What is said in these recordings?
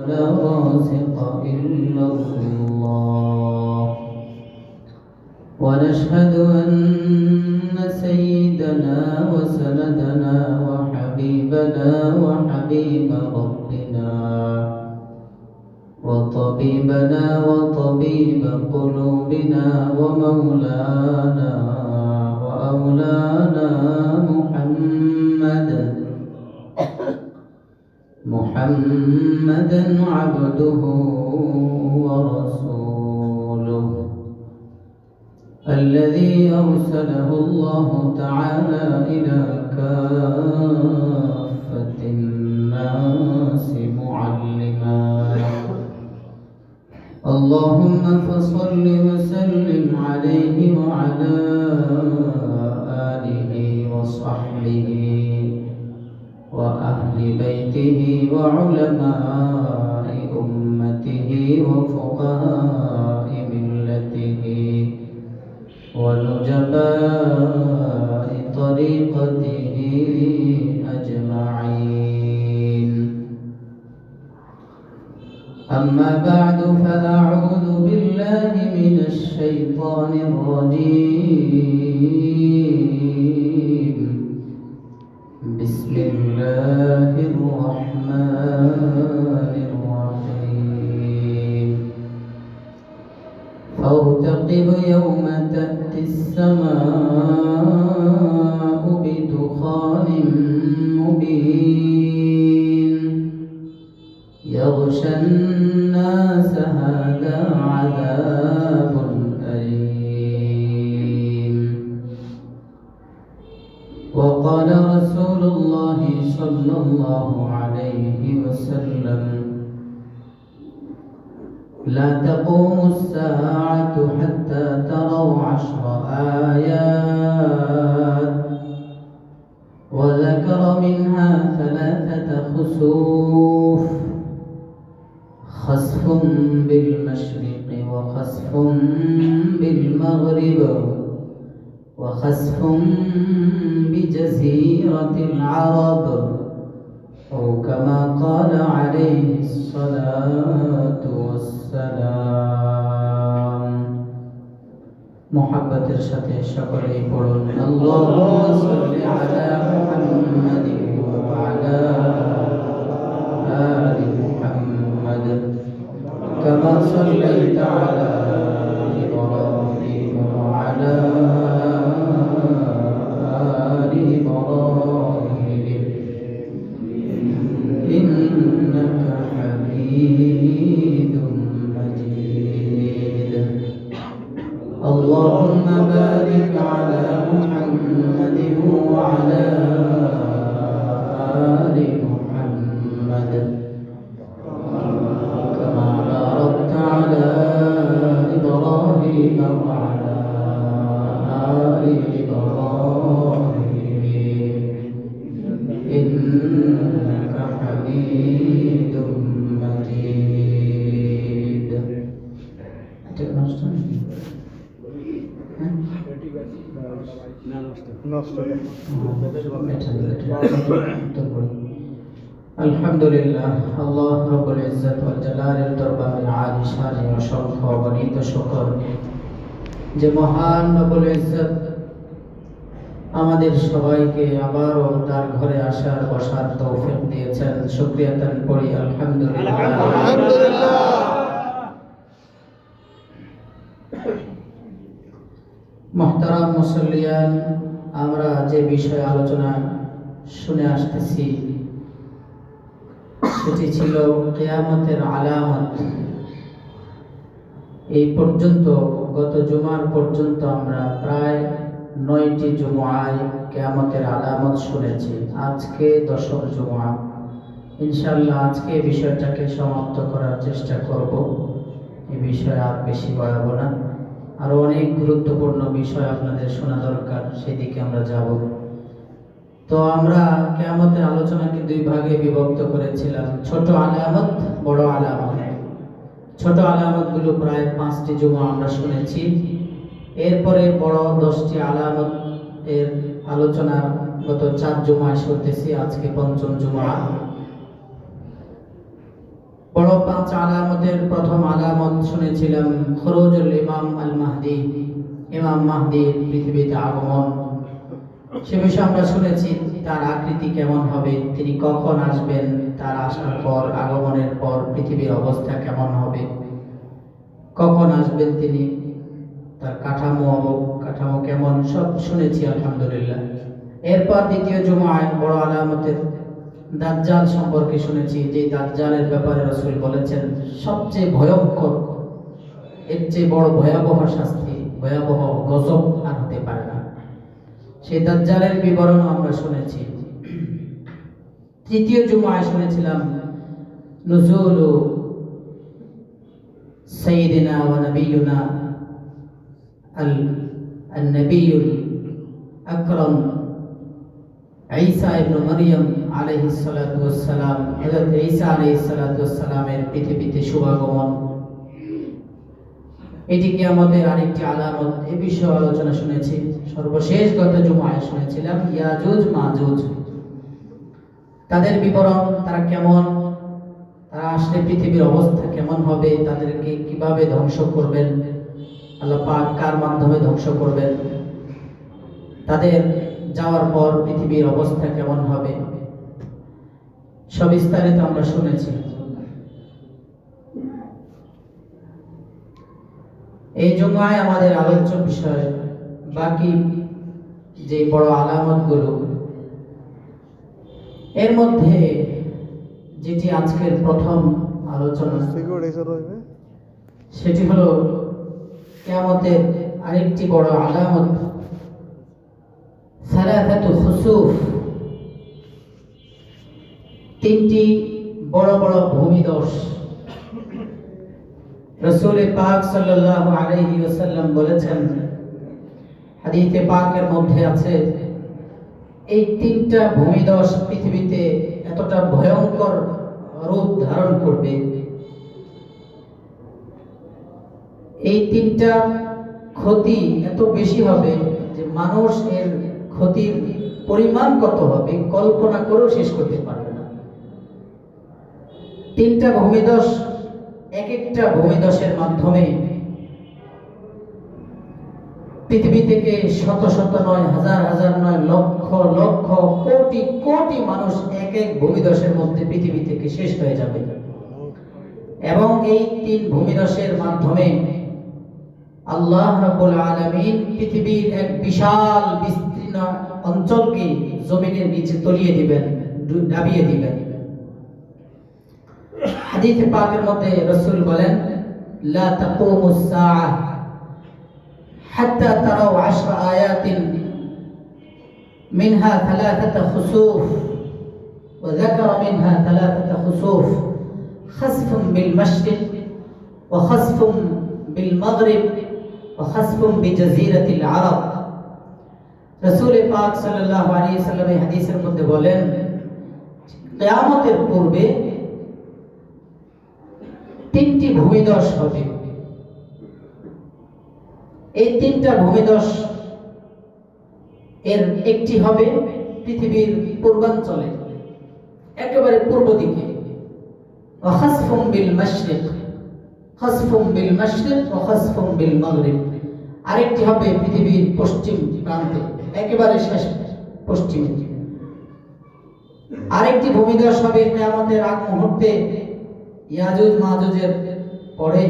لا رازق إلا الله. ونشهد أن سيدنا وسندنا وحبيبنا وحبيب ربنا وطبيبنا وطبيب قلوبنا ومولانا وأولانا محمدا عبده ورسوله الذي أرسله الله تعالى إلى كافة الناس معلما. اللهم فصل وسلم عليه وعلى آله وصحبه وأهل بيته وعلماء أمته وفقهاء ملته ونجباء طريقته أجمعين. أما بعد فأعوذ بالله من الشيطان الرجيم. بسم الله الرحمن الرحيم. فارتقب يوم تأتي السماء بدخان مبين يغشى الناس هذا عذاب أليم. وقال رسول الله صلى الله عليه وسلم: لا تقوم الساعة حتى تروا 10 آيات، وذكر منها 3 خسوف: خسف بالمشرق وخسف بالمغرب وخسف بجزيرة العرب، أو كما قال عليه الصلاة والسلام. محبة الشتى شكره পড়ুন اللهم صل على محمد وعلى آل محمد كما صليت على إبراهيم وعلى آل إبراهيم إنك حميد مجيد. اللهم بارك على محمد وعلى آل محمد كما باركت على إبراهيم وعلى آل إبراهيم إنك حميد مجيد. আলহামদুলিল্লাহ, আল্লাহ রব্বুল ইজ্জত ওয়াল জালালের দরবারে আলিশানে অসংখ্য অগণিত শুকর যে মহান রব্বুল ইজ্জত আমাদের সবাইকে আবারও তার ঘরে আসার বসার তৌফিক দিয়েছেন। শুকরিয়া তান পড়ি আলহামদুলিল্লাহ। মুহতারাম মুসল্লিয়ান, আমরা যে বিষয়ে আলোচনা শুনে আসতেছি সেটি ছিল কিয়ামতের আলামত। এই পর্যন্ত গত জুমার পর্যন্ত আমরা প্রায় 9টি জুমআয় কিয়ামতের আলামত শুনেছি। আজকে 10ম জুমআ। ইনশাআল্লাহ আজকে এই বিষয়টাকে সমাপ্ত করার চেষ্টা করব। এই বিষয়ে আর বেশি বাড়াবো না। আরো অনেক গুরুত্বপূর্ণ বিষয় আপনাদের শোনা দরকার, সেদিকে আমরা যাব। তো আমরা কিয়ামতের আলোচনাকে 2 ভাগে বিভক্ত করেছিলাম, ছোট আলামত, বড় আলামত। ছোট আলামতগুলো প্রায় 5টি জুমা আমরা শুনেছি। এরপরে বড় 10টি আলামত এর আলোচনা গত 4 জুমায় শুনতেছি, আজকে 5ম জুমা। বড় 5 আলামতের প্রথম আলামত শুনেছিলাম খুরুজুল ইমাম আল মাহদি, ইমাম মাহদির পৃথিবীতে আগমন। সে বিষয়ে আমরা শুনেছি তার আকৃতি কেমন হবে, তিনি কখন আসবেন, তার আসার পর আগমনের পর পৃথিবীর অবস্থা কেমন হবে, কখন আসবেন তিনি, তার কাঠামো কেমন, সব শুনেছি আলহামদুলিল্লাহ। এরপর দ্বিতীয় জুমায় বড় আলামতের দাজ্জাল সম্পর্কে শুনেছি, যে দাজ্জালের ব্যাপারে রাসূল বলেছেন সবচেয়ে ভয়ঙ্কর, এর চেয়ে বড় ভয়াবহ শাস্তি, ভয়াবহ গজব আর হতে পারে না। সেই দাজ্জালের বিবরণ আমরা শুনেছি। তৃতীয় জুমায় শুনেছিলাম নুজুলু সাইয়্যিদিনা ওয়া নাবিয়ুনা আল-নবিয়ুল আকরাম ঈসা ইবনে মারইয়াম আলাইহিস সালাতু ওয়াস সালাম, হযরত ঈসা আলাইহিস সালাতু ওয়াস সালামের পৃথিবীতে শুভাগমন। এটি কিয়ামতের আরেকটি আলামত, এ বিষয়ে আলোচনা শুনেছি। সর্বশেষ গত জুমায় শুনেছিলাম ইয়াজুজ মাজুজ, তাদের বিবরণ, তারা কেমন, তারা আসলে পৃথিবীর অবস্থা কেমন হবে, তাদেরকে কিভাবে ধ্বংস করবেন আল্লাহ পাক, কার মাধ্যমে ধ্বংস করবেন, তাদের যাওয়ার পর পৃথিবীর অবস্থা কেমন হবে, সবিস্তারিত আমরা শুনেছি। এই জুমায় আমাদের আলোচ্য বিষয় বাকি যে বড় আলামতগুলো, এর মধ্যে যেটি আজকের প্রথম আলোচনা সেটি হলো কিয়ামতের আরেকটি বড় আলামত সালাসাতু খুসুফ, তিনটি বড় বড় ভূমিধস। রাসূল পাক সাল্লাল্লাহু আলাইহি ওয়াসাল্লাম বলেছেন, হাদিসে পাকের মধ্যে আছে, এই তিনটা ভূমিধস পৃথিবীতে এতটা ভয়ঙ্কর রূপ ধারণ করবে, এই তিনটা ক্ষতি এত বেশি হবে যে মানুষ এর ক্ষতির পরিমাণ কত হবে কল্পনা করেও শেষ করতে পারবে না। তিনটা ভূমিধস, এক একটা ভূমিধসের মাধ্যমে পৃথিবী থেকে শত শত নয়, হাজার হাজার নয়, লক্ষ লক্ষ, কোটি কোটি মানুষ এক এক ভূমিধসের মধ্যে পৃথিবী থেকে শেষ হয়ে যাবে। এবং এই তিন ভূমিধসের মাধ্যমে আল্লাহ রাব্বুল আলামিন পৃথিবীর এক বিশাল বিস্তীর্ণ অঞ্চলকে জমিনের নিচে তলিয়ে দিবেন, ডাবিয়ে দিবেন। হাদিসে পাকের মধ্যে রাসূল বলেন, লা তাকুমুস সাআহ হাত্তা তারাউ 10 আয়াতিন মিনহা থালাথাতা খুসুফ ওয়া যাকারা মিনহা থালাথাতা খুসুফ খাসফুন বিল মাশরিক ওয়া খাসফুন বিল মাগরিব ওয়া খাসফুন বিজাজিরাতিল আরব। রাসূল পাক সাল্লাল্লাহু আলাইহি ওয়াসাল্লাম এই হাদিসের মধ্যে বলেন, কিয়ামতের পূর্বে তিনটি ভূমিধস হবে। এই তিনটা ভূমিধস এর একটি হবে পৃথিবীর পূর্বাঞ্চলে, একেবারে পূর্ব দিকে, ওয়া খাসফুম বিল মাশরিক, খাসফুম বিল মাশরিক ওয়া খাসফুম বিল মাগরিব। আরেকটি হবে পৃথিবীর পশ্চিম প্রান্তে, একেবারে শেষ পশ্চিমে। আরেকটি ভূমিধস হবে কিয়ামতের আগ মুহূর্তে, ইয়াজুজ মাজুজের পরে।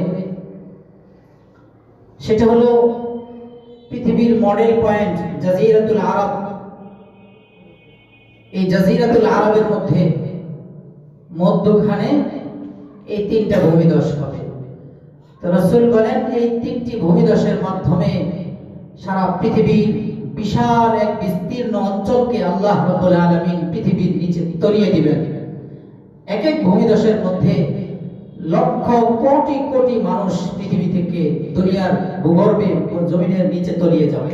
সেটা হলো পৃথিবীর মডেল পয়েন্ট জাজিরাতুল আরব। এই জাজিরাতুল আরবের মধ্যে মধ্যখানে এই তিনটা ভূমিধস হবে। তো রাসূল বলেন, এই তিনটি ভূমিধসের মাধ্যমে সারা পৃথিবীর বিশাল এক বিস্তীর্ণ অঞ্চলকে আল্লাহ রাব্বুল আলামিন পৃথিবীর নিচে তলিয়ে দিবেন। এক এক ভূমিধসের মধ্যে লক্ষ কোটি কোটি মানুষ পৃথিবী থেকে দুনিয়ার ভূগর্ভে ও জমিনের নিচে তলিয়ে যাবে।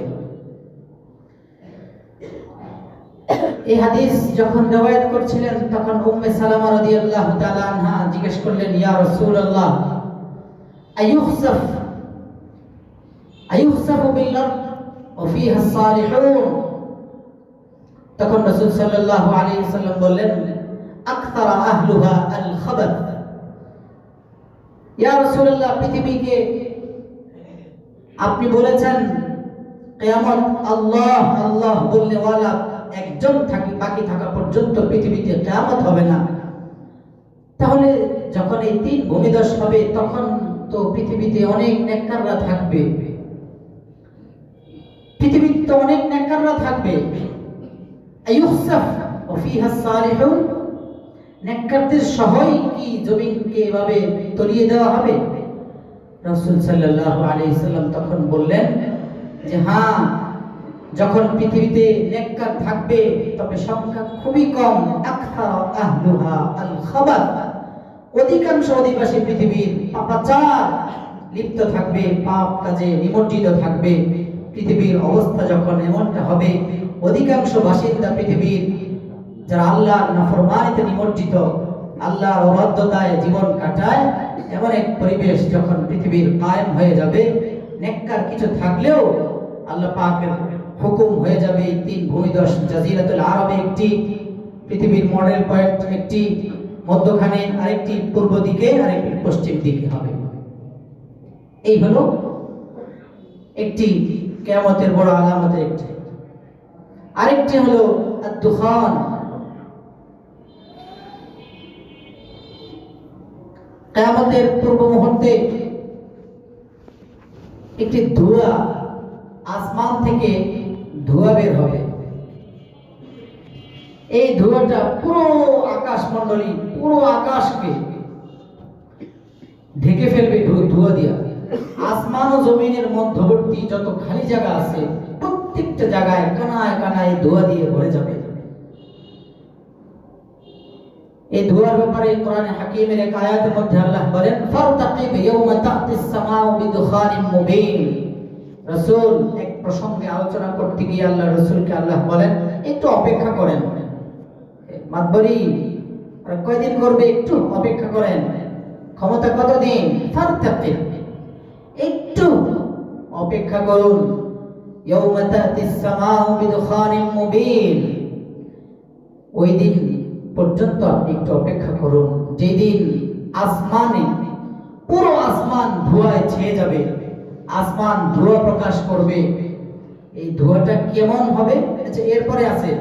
এই হাদিস যখন riwayat করছিলেন তখন উম্মে সালামা রাদিয়াল্লাহু তাআলা আনহা জিজ্ঞেস করলেন, ইয়া রাসূলুল্লাহ, আয়ুখসাফু বিল আরদ ওয়া ফিহা সালিহুন। তখন রাসূল সাল্লাল্লাহু আলাইহি ওয়াসাল্লাম বললেন, আকসারা আহলুহা আল খাবাথ। ইয়া রাসূলুল্লাহ, পৃথিবীকে আপনি বলেছেন কিয়ামত আল্লাহ আল্লাহ বললে ওয়ালা একজন বাকি থাকা পর্যন্ত পৃথিবীতে কিয়ামত হবে না। তাহলে যখন এই 3 ভূমিধস হবে তখন তো পৃথিবীতে অনেক নেককাররা থাকবে, পৃথিবীতে তো অনেক নেককাররা থাকবে। আইয়ুখসাফ ওয়া ফিহা সালিহুন, নেককারদের সহই কি জমিনকে এভাবে তলিয়ে দেওয়া হবে? রাসূল সাল্লাল্লাহু আলাইহি সাল্লাম তখন বললেন যে হ্যাঁ, যখন পৃথিবীতে নেককার থাকবে তবে সংখ্যা খুবই কম। আকসার আহলুহা আল খাবাত, অধিকাংশ অধিবাসী পৃথিবীর পাপাচার লিপ্ত থাকবে, পাপ কাজে নিমজ্জিত থাকবে। পৃথিবীর অবস্থা যখন এমনটা হবে, অধিকাংশ বাসিন্দা পৃথিবীর যারা আল্লাহর নাফরমানিতে নিমজ্জিত, আল্লাহর অবাধ্যতায় জীবন কাটায়, এমন এক পরিবেশ যখন পৃথিবীর কায়েম হয়ে যাবে, নেককার কিছু থাকলেও আল্লাহ পাকের হুকুম হয়ে যাবে এই 3 ভূমিধস জাজিরাতুল আরবে একটি, পৃথিবীর মডেল পয়েন্ট একটি, মধ্যখানে আরেকটি পূর্ব দিকে, আরেকটি পশ্চিম দিকে হবে। এই হলো একটি কিয়ামতের বড় আলামতের একটি। আরেকটি হলো আদ-দুখান। কিয়ামতের পূর্ব মুহূর্তে একটি ধোঁয়া, আসমান থেকে ধোঁয়া বের হবে। এই ধোঁয়াটা পুরো আকাশমণ্ডলী, পুরো আকাশকে ঢেকে ফেলবে ধোঁয়া দিয়া। আসমান ও জমিনের মধ্যবর্তী যত খালি জায়গা আছে প্রত্যেকটা জায়গায় কানায় কানায় ধোঁয়া দিয়ে ভরে যাবে। এই ধোঁয়ার ব্যাপারে কোরআনে হাকিমের এক আয়াতের মধ্যে আল্লাহ বলেন, ফারতাকিব ইয়াওমা তা'তিস সামাউ বিদুখানিম মুবিন। রাসূল এক প্রসঙ্গে আলোচনা করতে গিয়ে আল্লাহ রাসূলকে আল্লাহ বলেন, একটু অপেক্ষা করেন। মাতবরি আর কয়দিন করবে, একটু অপেক্ষা করেন। ক্ষমতা কতদিন? ফারতাকিব, একটু অপেক্ষা করুন। ইয়াওমা তা'তিস সামাউ বিদুখানিম মুবিন, ওই দিন পর্যন্ত আপনি একটু অপেক্ষা করুন, যেদিন আসমানে, পুরো আসমান ধোঁয়ায় ছেয়ে যাবে, আসমান ধোঁয়া প্রকাশ করবে। এই ধোঁয়াটা কেমন হবে? আচ্ছা, এরপরে আছে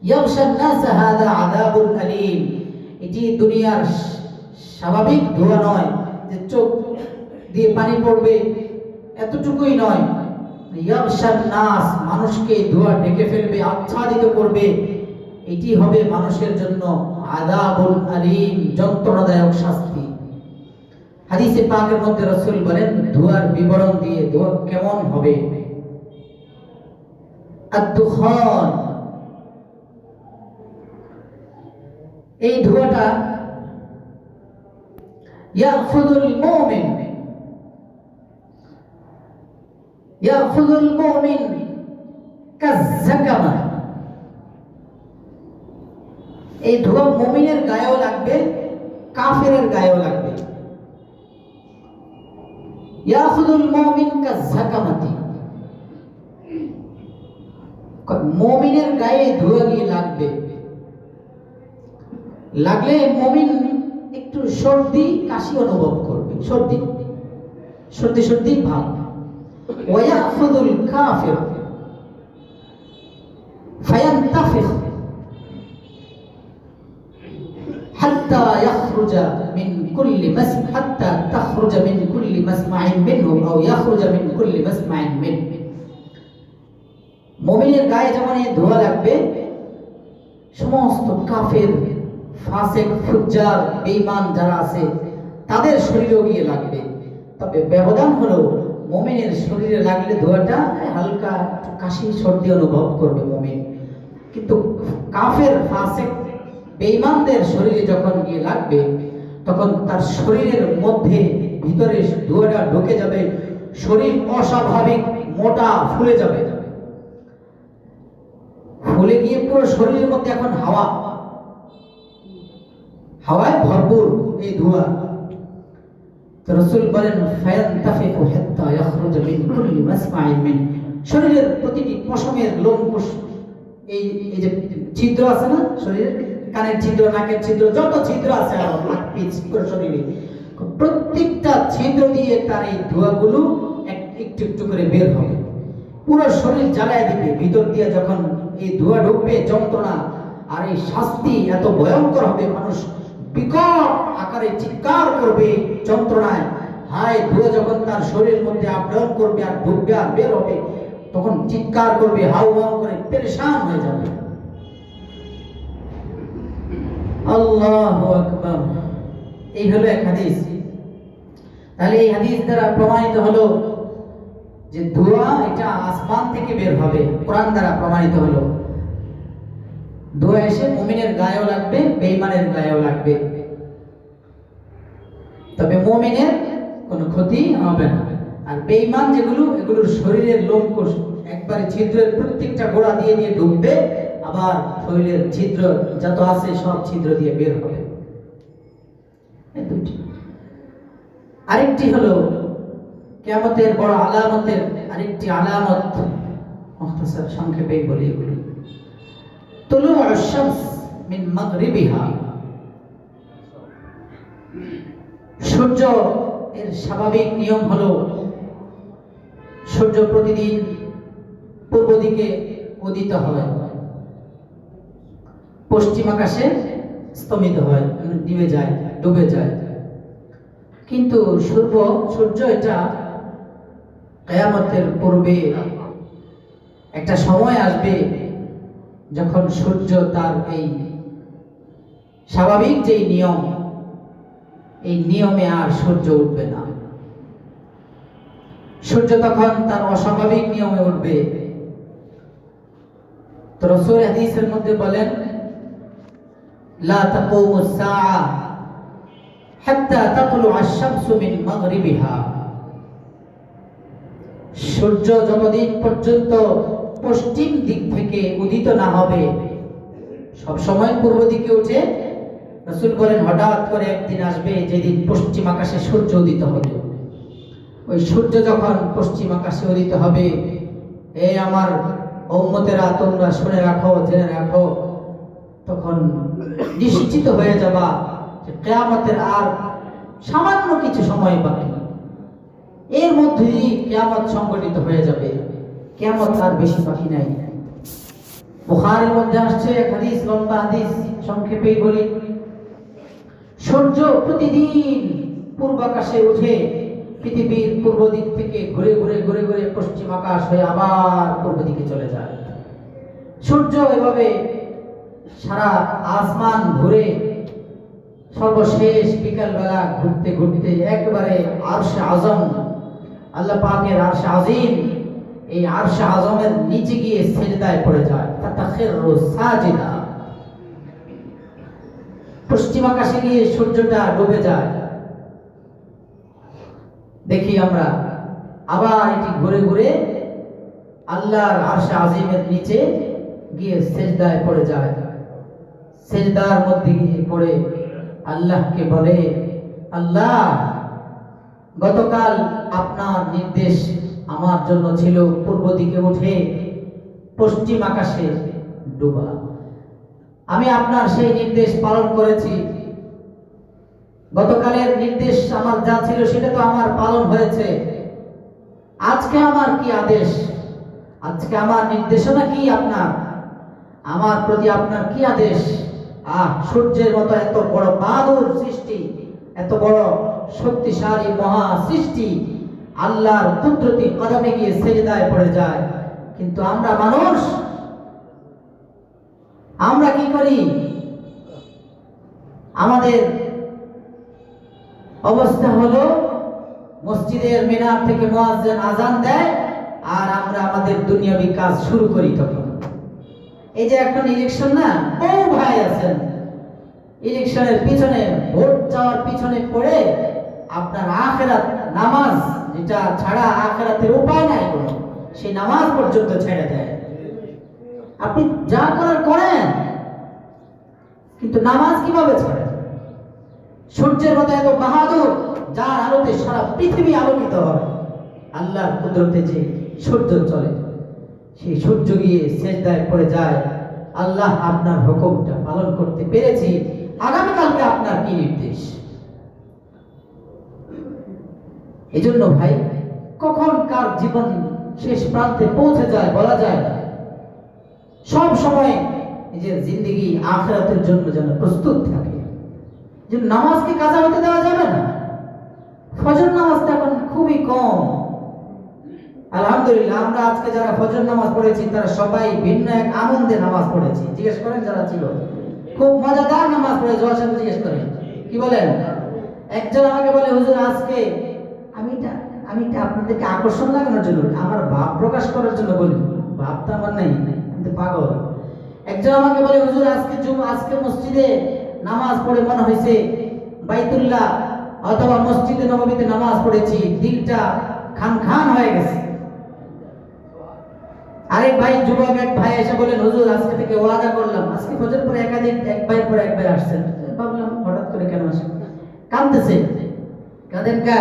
ইয়াগশান নাস হাযা আযাবুল আলীম। এটি দুনিয়ার স্বাভাবিক ধোঁয়া নয় যে চোখ দিয়ে পানি পড়বে, এতটুকুই নয়। ইয়াগশান নাস, মানুষকে ধোঁয়া ঢেকে ফেলবে, আচ্ছাদিত করবে। এটি হবে মানুষের জন্য আযাবুল আলীম, যন্ত্রণাদায়ক শাস্তি। হাদিসে পাকের মধ্যে রাসূল বলেন, ধোঁয়ার বিবরণ দিয়ে ধোঁয়া কেমন হবে। আদ-দুখান, এই ধোঁয়াটা ইয়াখুযুল মুমিন কায-যাকামা। এই ধোঁয়া মুমিনের গায়েও লাগবে, কাফেরের গায়েও লাগবে। ইয়াখুযুল মুমিন কায-যাকামাতি, মুমিনের গায়ে ধোঁয়া গিয়ে লাগবে, লাগলে মুমিন একটু সর্দি কাশি অনুভব করবে, সর্দি সর্দি সর্দি ভাব। ওয়া ইয়াখুযুল কাফির ফায়ান্তাফিখ হাত্তা ইয়াখরুজা মিন কুল্লি হাত্তা তাখরুজা মিন কুল্লি মাসমাইন মিনহু আও ইয়াখরুজা মিন কুল্লি মাসমাইন মিন। মুমিনের গায়ে যেমন এই ধোঁয়া লাগবে, সমস্ত কাফের, ফাসিক, ফুজ্জার, বেঈমান যারা আছে তাদের শরীরেও গিয়ে লাগবে। তবে ব্যবধান হলো, মুমিনের শরীরে লাগলে ধোঁয়াটা হালকা একটু কাশি সর্দি অনুভব করবে মুমিন, কিন্তু কাফের, ফাসিক, বেঈমানদের শরীরে যখন গিয়ে লাগবে তখন তার শরীরের মধ্যে ভিতরে ধোঁয়াটা ঢুকে যাবে, শরীর অস্বাভাবিক মোটা ফুলে যাবে, ফুলে গিয়ে পুরো শরীরের মধ্যে এখন হাওয়ায় ভরপুর এই ধোঁয়া। তো রাসূল বলেন, ফায়ান্তাফিকু হাত্তা ইয়াখরুজা মিন কুল্লি মাসমাইন মিন। শরীরের প্রতিটি পশমের লোমকূশ, এই যে ছিদ্র আছে না শরীরের, কানের ছিদ্র, নাকের ছিদ্র, যত ছিদ্র আছে হাত পিছ পুরো শরীরে প্রত্যেকটা ছিদ্র দিয়ে তার এই ধোঁয়াগুলো একটু একটু করে বের হবে, পুরো শরীর জ্বালায় দিবে। ভিতর দিয়ে যখন এই ধোঁয়া ঢুকবে, যন্ত্রণা আর এই শাস্তি এত ভয়ঙ্কর হবে, মানুষ বিকট আকারে চিৎকার করবে যন্ত্রণায়। হায়, ধোঁয়া যখন তার শরীরের মধ্যে আপডাউন করবে আর ঢুকবে আর বের হবে, তখন চিৎকার করবে, হাউ হাউ করে পেরেশান হয়ে যাবে। আল্লাহু আকবার। এই হলো এক হাদিস। তাহলে এই হাদিস দ্বারা প্রমাণিত হলো যে ধোঁয়া এটা আসমান থেকে বের হবে। কোরআন দ্বারা প্রমাণিত হলো ধোঁয়া এসে মুমিনের গায়েও লাগবে, বেঈমানের গায়েও লাগবে, তবে মুমিনের কোনো ক্ষতি হবে না। আর বেঈমান যেগুলো, এগুলোর শরীরের লোমকূশ একবারে ছিদ্রের প্রত্যেকটা গোড়া দিয়ে দিয়ে ঢুকবে, আবার শরীরের ছিদ্র যত আছে সব ছিদ্র দিয়ে বের হবে। এই দুটি। আরেকটি হলো কিয়ামতের বড় আলামতের আরেকটি আলামত, মুখতাসার সংক্ষেপে বলি এগুলো। তুলুউশ শামস মিন মাগরিবিহা, সূর্য এর স্বাভাবিক নিয়ম হলো সূর্য প্রতিদিন পূর্ব দিকে উদিত হয়, পশ্চিম আকাশে স্তমিত হয়, নিভে যায়, ডুবে যায়। কিন্তু সূর্য এটা কিয়ামতের পূর্বে একটা সময় আসবে যখন সূর্য তার এই স্বাভাবিক যে নিয়ম, এই নিয়মে আর সূর্য উঠবে না। সূর্য তখন তার অস্বাভাবিক নিয়মে উঠবে। তো রাসূল হাদিসের মধ্যে বলেন, লা তাকুমুস সাআ হাত্তা তাতলুআশ শামসু মিন মাগরিবিহা, সূর্য যতদিন পর্যন্ত পশ্চিম দিক থেকে উদিত না হবে, সব সময় পূর্ব দিকে উঠে। রাসূল বলেন, হঠাৎ করে একদিন আসবে যেদিন পশ্চিম আকাশে সূর্য উদিত হবে। ওই সূর্য যখন পশ্চিম আকাশে উদিত হবে, এই আমার উম্মতেরা তোমরা শুনে রাখো, জেনে রাখো, তখন নিশ্চিত হয়ে যাবা যে কিয়ামতের আর সামান্য কিছু সময় বাকি, এর মধ্যেই কিয়ামত সংঘটিত হয়ে যাবে। কিয়ামত আর বেশি বাকি নাই। বুখারীর মধ্যে আসছে এক হাদিস, লম্বা হাদিস, সংক্ষেপেই বলি। সূর্য প্রতিদিন পূর্ব আকাশে উঠে পৃথিবীর পূর্ব দিক থেকে ঘুরে ঘুরে ঘুরে ঘুরে পশ্চিম আকাশ হয়ে আবার পূর্ব দিকে চলে যায়। সূর্য এভাবে সারা আসমান ঘুরে সর্বশেষ বিকাল বেলা ঘুরতে ঘুরতে একবারে আরশে আজম, আল্লাহ পাকের আরশে আজিম, এই আরশে আজমের নিচে গিয়ে সিজদায় পড়ে যায়। তাতাখিরু সাজিদা, পশ্চিম আকাশে গিয়ে সূর্যটা ডুবে যায়। দেখি আমরা আবার এটি ঘুরে ঘুরে আল্লাহর আরশে আজিমের নিচে গিয়ে সিজদায় পড়ে যায়। সিজদার মধ্যে গিয়ে পড়ে আল্লাহকে বলে, আল্লাহ, গতকাল আপনার নির্দেশ আমার জন্য ছিল পূর্ব দিকে উঠে পশ্চিম আকাশে ডুবা। আমি আপনার সেই নির্দেশ পালন করেছি। গতকালের নির্দেশ আমার যা ছিল সেটা তো আমার পালন হয়েছে। আজকে আমার কি আদেশ? আজকে আমার নির্দেশনা কি? আমার প্রতি আপনার কি আদেশ? সূর্যের মতো এত বড় বাহাদুর সৃষ্টি, এত বড় শক্তিশালী মহা সৃষ্টি আল্লাহর কুদরতি কদমে গিয়ে সিজদায় পড়ে যায়। কিন্তু আমরা মানুষ, আমরা কি করি? আমাদের অবস্থা হলো মসজিদের মিনার থেকে মুয়াজ্জিন আজান দেয় আর আমরা আমাদের দুনিয়াবি কাজ শুরু করি। তখন এই যে এখন ইলেকশন না, বহু ভাই আছেন ইলেকশনের পিছনে, ভোট চাওয়ার পিছনে পড়ে আপনার আখিরাত নামাজ, যেটা ছাড়া আখিরাতের উপায় নাই কোনো, সেই নামাজ পর্যন্ত ছেড়ে দেয়। আপনি যা করার করেন, কিন্তু নামাজ কিভাবে ছাড়েন? সূর্যের মতো এত বাহাদুর, যার আলোতে সারা পৃথিবী আলোকিত হয়, আল্লাহর কুদরতে যে সূর্য চলে, সেই সূর্য গিয়ে সিজদায় পড়ে যায়, আল্লাহ আপনার হুকুমটা পালন করতে পেরেছি, আগামীকালকে আপনার কি নির্দেশ? এই জন্য ভাই, কখন কার জীবন শেষ প্রান্তে পৌঁছে যায় বলা যায় না। সব সময় নিজের জিন্দগি আখিরাতের জন্য যেন প্রস্তুত থাকে। যে নামাজকে কাজা হতে দেওয়া যাবে না। ফজর নামাজটা এখন খুবই কম। আলহামদুলিল্লাহ, আমরা আজকে যারা ফজর নামাজ পড়েছি তারা সবাই ভিন্ন এক আনন্দে নামাজ পড়েছি। জিজ্ঞেস করেন যারা ছিল, খুব মজাদার নামাজ পড়েছে, ওর সাথে জিজ্ঞেস করেন কি বলেন। একজন আমাকে বলে, হুজুর আজকে আমি আপনাদেরকে আকর্ষণ লাগানোর জন্য, আমার ভাব প্রকাশ করার জন্য বলি। ভাবটা আমার নাই, আমি তো পাগল। একজন আমাকে বলে, হুজুর আজকে মসজিদে নামাজ পড়ে মনে হয়েছে বাইতুল্লাহ অথবা মসজিদে নববীতে নামাজ পড়েছি, দিলটা খান খান হয়ে গেছে। আরেক ভাই, যুবক এক ভাই এসে বলেন, হুজুর আজকে থেকে ওয়াদা করলাম। আজকে ফজর পরে একাধিক এক ভাইয়ের পরে এক ভাই আসছেন। ভাবলাম হঠাৎ করে কেন আসে, কাঁদতেছে। কাঁদেন কা?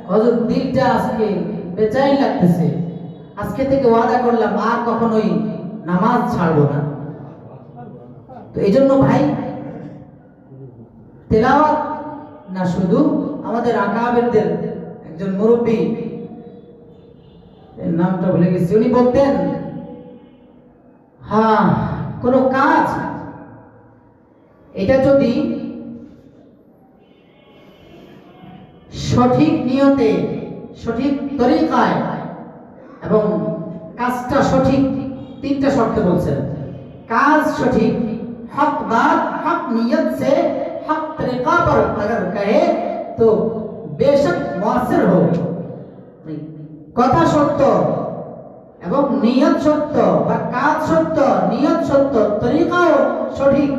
হুজুর দিলটা আজকে বেচাইন লাগতেছে, আজকে থেকে ওয়াদা করলাম আর কখনোই নামাজ ছাড়বো না। তো এই জন্য ভাই, তেলাওয়াত না শুধু আমাদের আকাবেরদের একজন মুরব্বী, এর নামটা ভুলে গেছি, উনি বলতেন, হ্যাঁ কোন কাজ এটা যদি সঠিক নিয়তে, সঠিক তরিকায় এবং কাজটা সঠিক, তিনটা শর্ত বলছেন। কাজ সঠিক, হক বাত, হক নিয়ত সে হক তরিকা पर अगर कहे तो बेशक मुअस्सर हो। কথা সত্য এবং নিয়ত সত্য, বা কাজ সত্য, নিয়ত সত্য, তরিকাও সঠিক,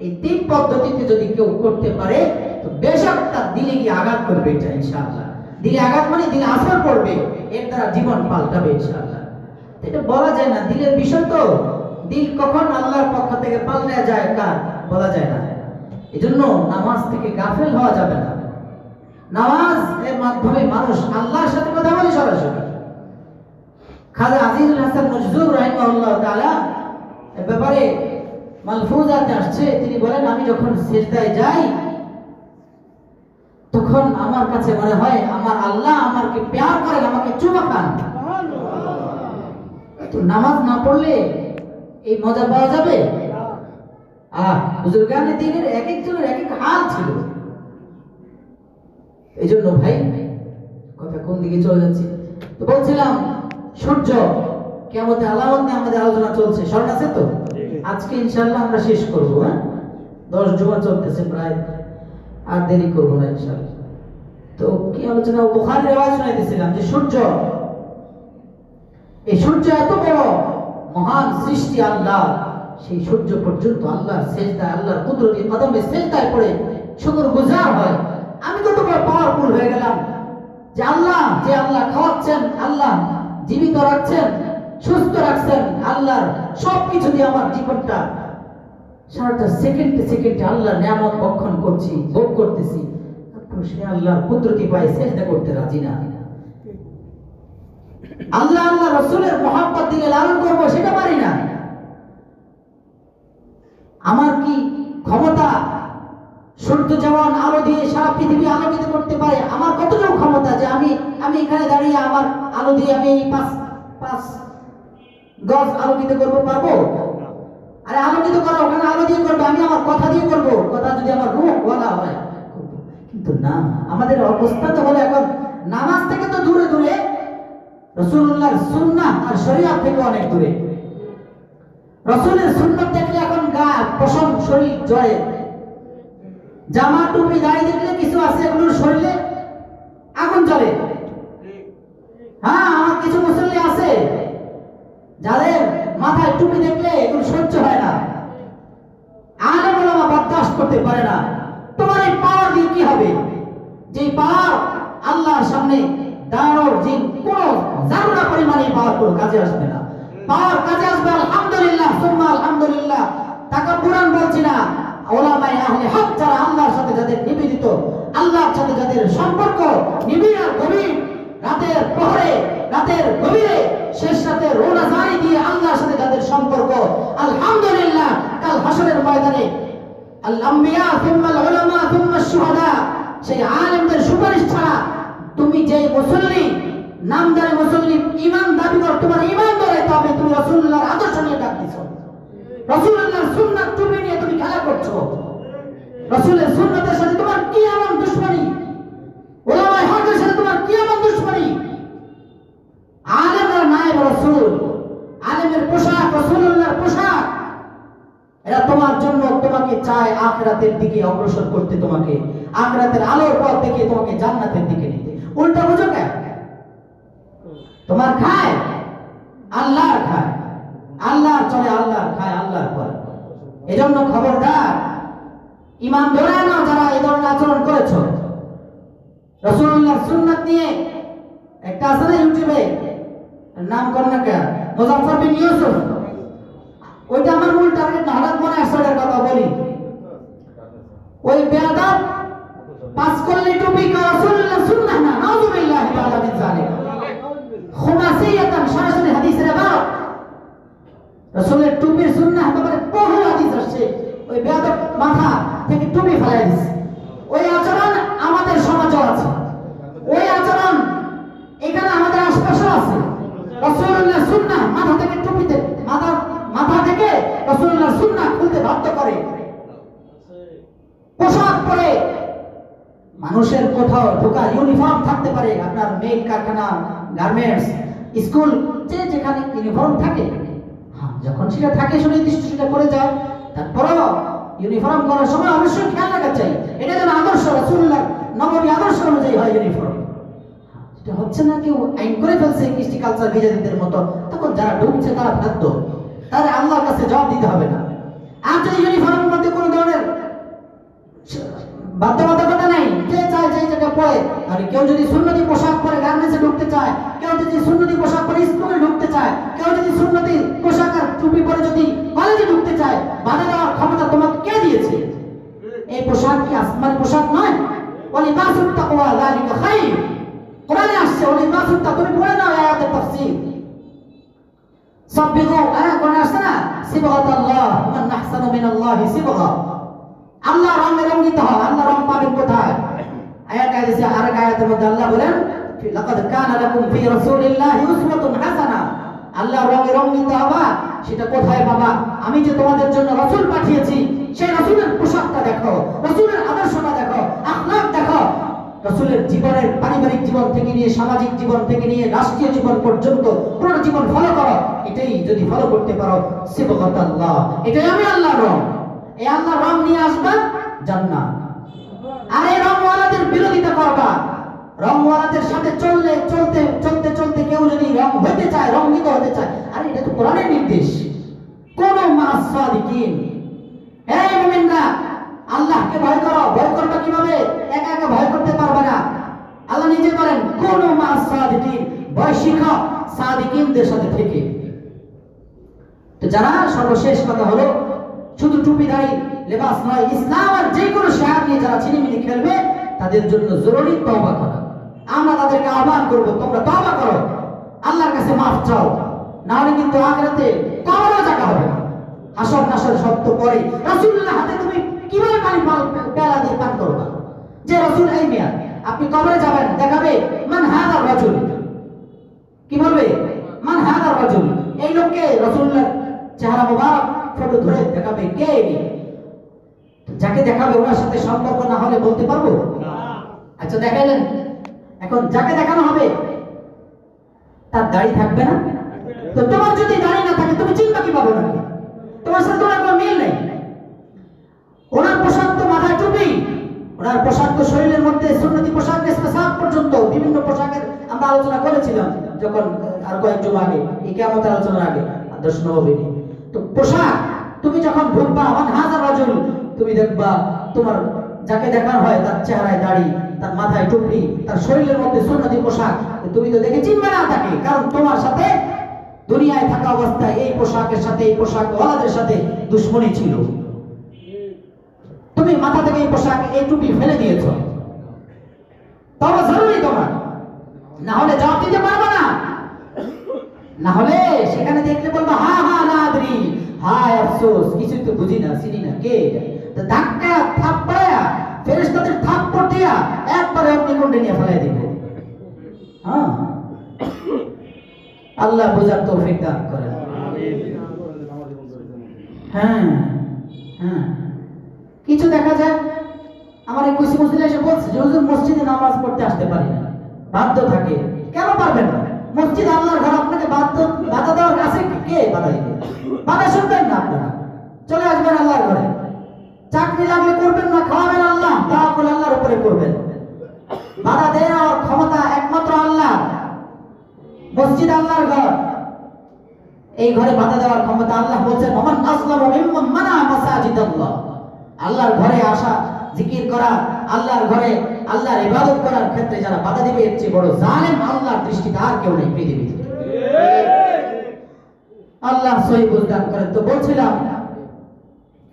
এই তিন পদ্ধতিতে যদি কেউ করতে পারে তো বেশক তার দিলে গিয়ে আঘাত করবে, এটা ইনশাআল্লাহ। দিলে আঘাত মানে দিলে আসর পড়বে, এর দ্বারা জীবন পাল্টাবে ইনশাআল্লাহ। এটা বলা যায় না, দিলের বিষয় তো, দিল কখন আল্লাহর পক্ষ থেকে পাল্টে যায় কার বলা যায় না। এজন্য নামাজ থেকে গাফেল হওয়া যাবে না। নামাজ এর মাধ্যমে মানুষ আল্লাহর সাথে কথা বলে সরাসরি। খাজা আজিজুল হাসান মজদুর রাহিমাহুল্লাহ তাআলা এর ব্যাপারে মালফুজাতে আসছে, তিনি বলেন, আমি যখন সিজদায় যাই তখন আমার কাছে মনে হয় আমার আল্লাহ আমাকে প্যার করেন, আমাকে চুমা খান। তো নামাজ না পড়লে এই মজা পাওয়া যাবে? বুজুর্গানে দিনের এক একজনের এক এক হাল ছিল। এই জন্য ভাই, কথা কোন দিকে চলে যাচ্ছে, তো বলছিলাম সূর্য কিয়ামতের আলামত নিয়ে আমাদের আলোচনা চলছে, স্মরণ আছে তো? আজকে ইনশাআল্লাহ আমরা শেষ করব। 10 জুমা চলতেছে প্রায়, আর দেরি করব না ইনশাআল্লাহ। তো কি আলোচনা, বুখারীর রিওয়ায়াত শুনাইতেছিলাম যে সূর্য, এই সূর্য এত বড় মহান সৃষ্টি আল্লাহ, সেই সূর্য পর্যন্ত আল্লাহর সিজদায়, আল্লাহর কুদরতি কদমে সিজদায় পড়ে শুকরগুজার হয়। আমি কত বড় পাওয়ারফুল হয়ে গেলাম যে আল্লাহ খাওয়াচ্ছেন, আল্লাহ জীবিত রাখছেন, সুস্থ রাখছেন, আল্লাহর সবকিছু দিয়ে আমার জীবনটা সারাটা সেকেন্ডে সেকেন্ডে আল্লাহর নিয়ামত ভক্ষণ করছি, ভোগ করতেছি। সে আল্লাহর কুদরতি পায়ে সিজদা করতে রাজি না। আল্লাহ রাসূলের মহব্বত দিলে লালন করব, সেটা পারি না। আমার কি ক্ষমতা সূর্য যেমন আলো দিয়ে সারা পৃথিবী আলোকিত করতে পারে, আমার কতটুকু ক্ষমতা যে আমি এখানে দাঁড়িয়ে আমার আলো দিয়ে আমি এই পাঁচ গজ আলোকিত করবো, পারবো? আরে আলোকিত করা ওখানে আলো দিয়ে করবো, আমি আমার কথা দিয়ে করবো। কথা যদি আমার রূহ বলা হয়, কিন্তু না, আমাদের অবস্থা তো হলো এখন নামাজ থেকে তো দূরে দূরে, রাসূলুল্লাহর সুন্নাহ আর শরীয়ত থেকে অনেক দূরে। রাসূলের সুন্নাত দেখলে এখন গা পশম শরীর জ্বরে, জামা টুপি দাড়ি দেখলে কিছু আছে এগুলোর শরীরে আগুন জ্বলে। হ্যাঁ, আমার কিছু মুসল্লি আছে যাদের মাথায় টুপি দেখলে এগুলো সহ্য হয় না, আলেম ওলামা বরদাস্ত করতে পারে না। তোমার এই পাওয়ার দিয়ে কি হবে? যে পাওয়ার আল্লাহর সামনে দাঁড়ানোর জিন কোন জাররা পরিমাণে পাওয়ার কোনো কাজে আসবে না। পাওয়ার কাজে আসবে আলহামদুলিল্লাহ, সুম্মা আলহামদুলিল্লাহ। তাকাব্বুরান বলছি না, ওলামায়ে আহলে হক যারা আল্লাহর সাথে যাদের নিবেদিত, আল্লাহর সাথে যাদের সম্পর্ক নিবিড় আর গভীর, রাতের প্রহরে, রাতের গভীরে, শেষ রাতে রোনা জারি দিয়ে আল্লাহর সাথে যাদের সম্পর্ক, আলহামদুলিল্লাহ, কাল হাসরের ময়দানে আল আম্বিয়া থুম্মা আল উলামা থুম্মা আশ শুহাদা, সেই আলেমদের সুপারিশ ছাড়া তুমি যে মুসল্লি, নামদারি মুসল্লি, ঈমান দাবি করো, তোমার ঈমান ধরাইতে হবে তুমি রাসূলুল্লাহর আদর্শ নিয়ে ডাক দিছো, রাসূলুল্লাহর সুন্নাত টুপি নিয়ে তুমি খেলা করছো। রাসূলের সুন্নাতের সাথে তোমার কি এমন দুশমনি? ওলামায়ে হকের সাথে তোমার কি এমন দুশমনি? আলেমরা নায়েব রাসূল, আলেমের পোশাক রাসূলুল্লাহর পোশাক। এরা তোমার জন্য তোমাকে চায় আখিরাতের দিকে অগ্রসর করতে, তোমাকে আখিরাতের আলোর পথ দেখিয়ে তোমাকে জান্নাতের দিকে নিতে। উল্টা বুঝো কেন? তোমার খায় আল্লাহর খায়, আল্লাহর চলে আল্লাহর খায়, আল্লাহর পরে। এজন্য খবরদার, ঈমান ধরে নাও যারা এই ধরনের আচরণ করেছো। রাসূলুল্লাহর সুন্নাত নিয়ে একটা আছে না ইউটিউবে, নাম কর না কে, মুজাফফর বিন ইউসুফ, ওইটা আমার মূল টার্গেট না, হঠাৎ মনে আসছে ওটার কথা বলি। ওই বেয়াদব পাস করলে টুপি কা রাসূলুল্লাহ সুন্নাহ না, নাউযুবিল্লাহি তাআলা মিন যালিক। খুমাসিয়াতান সরাসরি হাদিসের বাব, রাসূলের টুপির সুন্নাহ ব্যাপারে বহু হাদিস আসছে। ওই বেয়াদব মাথা থেকে টুপি ফেলাই দিছে। ওই আচরণ আমাদের সমাজে আছে, ওই আচরণ এখানে আমাদের আশপাশে আছে। রাসূলুল্লাহ সুন্নাহ মাথা থেকে টুপিতে, মাথা থেকে রাসূলুল্লাহ সুন্নাহ খুলতে বাধ্য করে। পোশাক পরে মানুষের কোথাও ঢোকা ইউনিফর্ম থাকতে পারে, আপনার মেইল কারখানা, গার্মেন্টস, স্কুল, যে যেখানে ইউনিফর্ম থাকে, হ্যাঁ যখন সেটা থাকে সুনির্দিষ্ট সেটা পরে যায়। তারপরেও ইউনিফর্ম করার সময় অবশ্যই খেয়াল রাখা চাই এটা যেন আদর্শ রাসূলুল্লাহ নববী আদর্শ অনুযায়ী হয় ইউনিফর্ম। এটা হচ্ছে না কেউ আইন করে ফেলছে কৃষ্টি কালচার বিজাতিদের মতো, তখন যারা ঢুকছে তারা বাধ্য, তারা আল্লাহর কাছে জবাব দিতে হবে না। আর যদি ইউনিফর্মের মধ্যে কোনো ধরনের বাধ্যবাধকতা নাই, যে চায় যে যেটা পরে, আর কেউ যদি সুন্নতি পোশাক পরে গার্মেন্টসে ঢুকতে চায়, কেউ যদি সুন্নতি পোশাক পরে স্কুলে ঢুকতে চায়, কেউ যদি সুন্নতি পোশাক আর টুপি পরে যদি কলেজে ঢুকতে চায়, বাধা দেওয়ার ক্ষমতা তোমাকে কে দিয়েছে? এই পোশাক কি আসমানি পোশাক নয়? ওয়ালিবাসুত তাকওয়া যালিকা খায়র, কোরআনে আসছে ওয়ালিবাসুত তাকওয়া। তুমি পড়ে নাও আয়াতের তাফসীর, সাব্বিগু, কোরআনে আসছে না, সিবগাতাল্লাহ মান আহসানু মিনাল্লাহি সিবগা। আল্লাহ রঙে রঙিত হও, আল্লাহ রং পাবেন কোথায়? আয়াত আছে, আরেক আয়াতের মধ্যে আল্লাহ বলেন লাকাদ কানা লাকুম ফি রাসূলিল্লাহি উসওয়াতুন হাসানা। আল্লাহ রঙে রঙিত হবা, সেটা কোথায় বাবা? আমি যে তোমাদের জন্য রাসূল পাঠিয়েছি, সেই রাসূলের পোশাকটা দেখো, রাসূলের আদর্শটা দেখো, আখলাক দেখো। রাসূলের জীবনের পারিবারিক জীবন থেকে নিয়ে সামাজিক জীবন থেকে নিয়ে রাষ্ট্রীয় জীবন পর্যন্ত পুরো জীবন ফলো করো। এটাই যদি ফলো করতে পারো, সিবগাতাল্লাহ, এটাই আমি আল্লাহর রং। এই আল্লাহর রং নিয়ে আসবা জান্নাত। আর এই রংওয়ালাদের বিরোধিতা করবা। রংওয়ালাদের সাথে চলতে কেউ যদি রং হতে চায়, রঙিত হতে চায়, আরে এটা তো কোরআনের নির্দেশ। কোন মাসাদিকিন, এই মুমিনরা আল্লাহকে ভয় করো। ভয় করবে কিভাবে? একা একা ভয় করতে পারবে না। আল্লাহ নিজে বলেন কোন মাসাদিকিন, ভয় শিখো সাদিকিনদের সাথে থেকে। তো যারা, সর্বশেষ কথা হলো, শুধু টুপিধারী লেবাস নয়, ইসলাম আর যে কোনো শিয়ার নিয়ে যারা ছিনিমিনি খেলবে, তাদের জন্য জরুরি তওবা করা। আমরা তাদেরকে আহ্বান করব, তোমরা তওবা করো, আল্লাহর কাছে মাফ চাও, না হলে কিন্তু আখিরাতে কবরও জায়গা হবে না। হাসর নাসর সত্য পরে রাসূলুল্লাহ হাতে তুমি কিভাবে পানি পেয়ালা দিয়ে পান করবা? যে রাসূল, এই মিয়া আপনি কবরে যাবেন, দেখাবে মান হাদা রাজুল, কি বলবে? মান হাদা রাজুল, এই লোককে রাসূলুল্লাহ চেহারা মোবারক ফটো ধরে দেখাবে, কে ইনি? যাকে দেখাবে ওনার সাথে সম্পর্ক না হলে বলতে পারবো? আচ্ছা দেখাইলেন, এখন যাকে দেখানো হবে তার দাড়ি থাকবে না? তো তোমার যদি দাড়ি না থাকে তুমি চিনবা কিভাবে নাকি? তোমার সাথে তোমার কোনো মিল নেই। ওনার পোশাক তো মাথায় টুপি, ওনার পোশাক তো শরীরের মধ্যে সুন্নতি পোশাক স্পেশাল পর্যন্ত বিভিন্ন পোশাকের আমরা আলোচনা করেছিলাম যখন আর কয়েক যুগ আগে, এই কিয়ামতের আলোচনার আগে, আদর্শ নববী। তো পোশাক তুমি যখন ঢুকবা মান হাজার রাজুল, তুমি দেখবা তোমার যাকে দেখার হয় তার চেহারায় দাড়ি, তার মাথায় টুপি, তার শরীরের মধ্যে সুন্নতি পোশাক, তুমি তো দেখে চিনবে না তাকে, কারণ তোমার সাথে দুনিয়ায় থাকা অবস্থায় এই পোশাকের সাথে, এই পোশাক ওয়ালাদের সাথে দুশ্মনী ছিল। তুমি মাথা থেকে এই পোশাক, এই টুপি ফেলে দিয়েছ, তবে জরুরি তোমার, না হলে জবাব দিতে পারবে না। না হলে সেখানে দেখলে বলবো হা হা না আদরি, হায় আফসোস, কিছুই তো বুঝি না, চিনি না, কে? ধাক্কা থাপ্পড়া ফেরেশতাদের থাপ্পড় দিয়া একবারে অগ্নিকুণ্ডে নিয়ে ফেলাই দিবে। হ্যাঁ, আল্লাহ বোঝার তৌফিক দান করেন। হ্যাঁ হ্যাঁ, কিছু দেখা যায় আমার এই কুসি মসজিদে এসে বলছে যে হুজুর মসজিদে নামাজ পড়তে আসতে পারি না, বাধ্য থাকে। কেন পারবেন না? মসজিদ আল্লাহর ঘর, আপনাকে বাধা দেওয়ার কাছে কে বাধা দিবে? বাধা শুনবেন না, আপনারা চলে আসবেন আল্লাহর ঘরে। চাকরি লাগলে করবেন না, খাওয়াবেন আল্লাহ, তাওয়াক্কুল আল্লাহর উপরে করবেন। বাধা দেওয়ার ক্ষমতা একমাত্র আল্লাহ। মসজিদ আল্লাহর ঘর, এই ঘরে বাধা দেওয়ার ক্ষমতা আল্লাহ বলছেন ওমান আসলামু মিম্মান মানা মাসাজিদাল্লাহ। আল্লাহর ঘরে আসা, জিকির করা, আল্লাহর ঘরে আল্লাহর ইবাদত করার ক্ষেত্রে যারা বাধা দিবে এর চেয়ে বড় জালেম আল্লাহর দৃষ্টিতে আর কেউ নেই পৃথিবীতে। আল্লাহ সহি বুঝদান করেন। তো বলছিলাম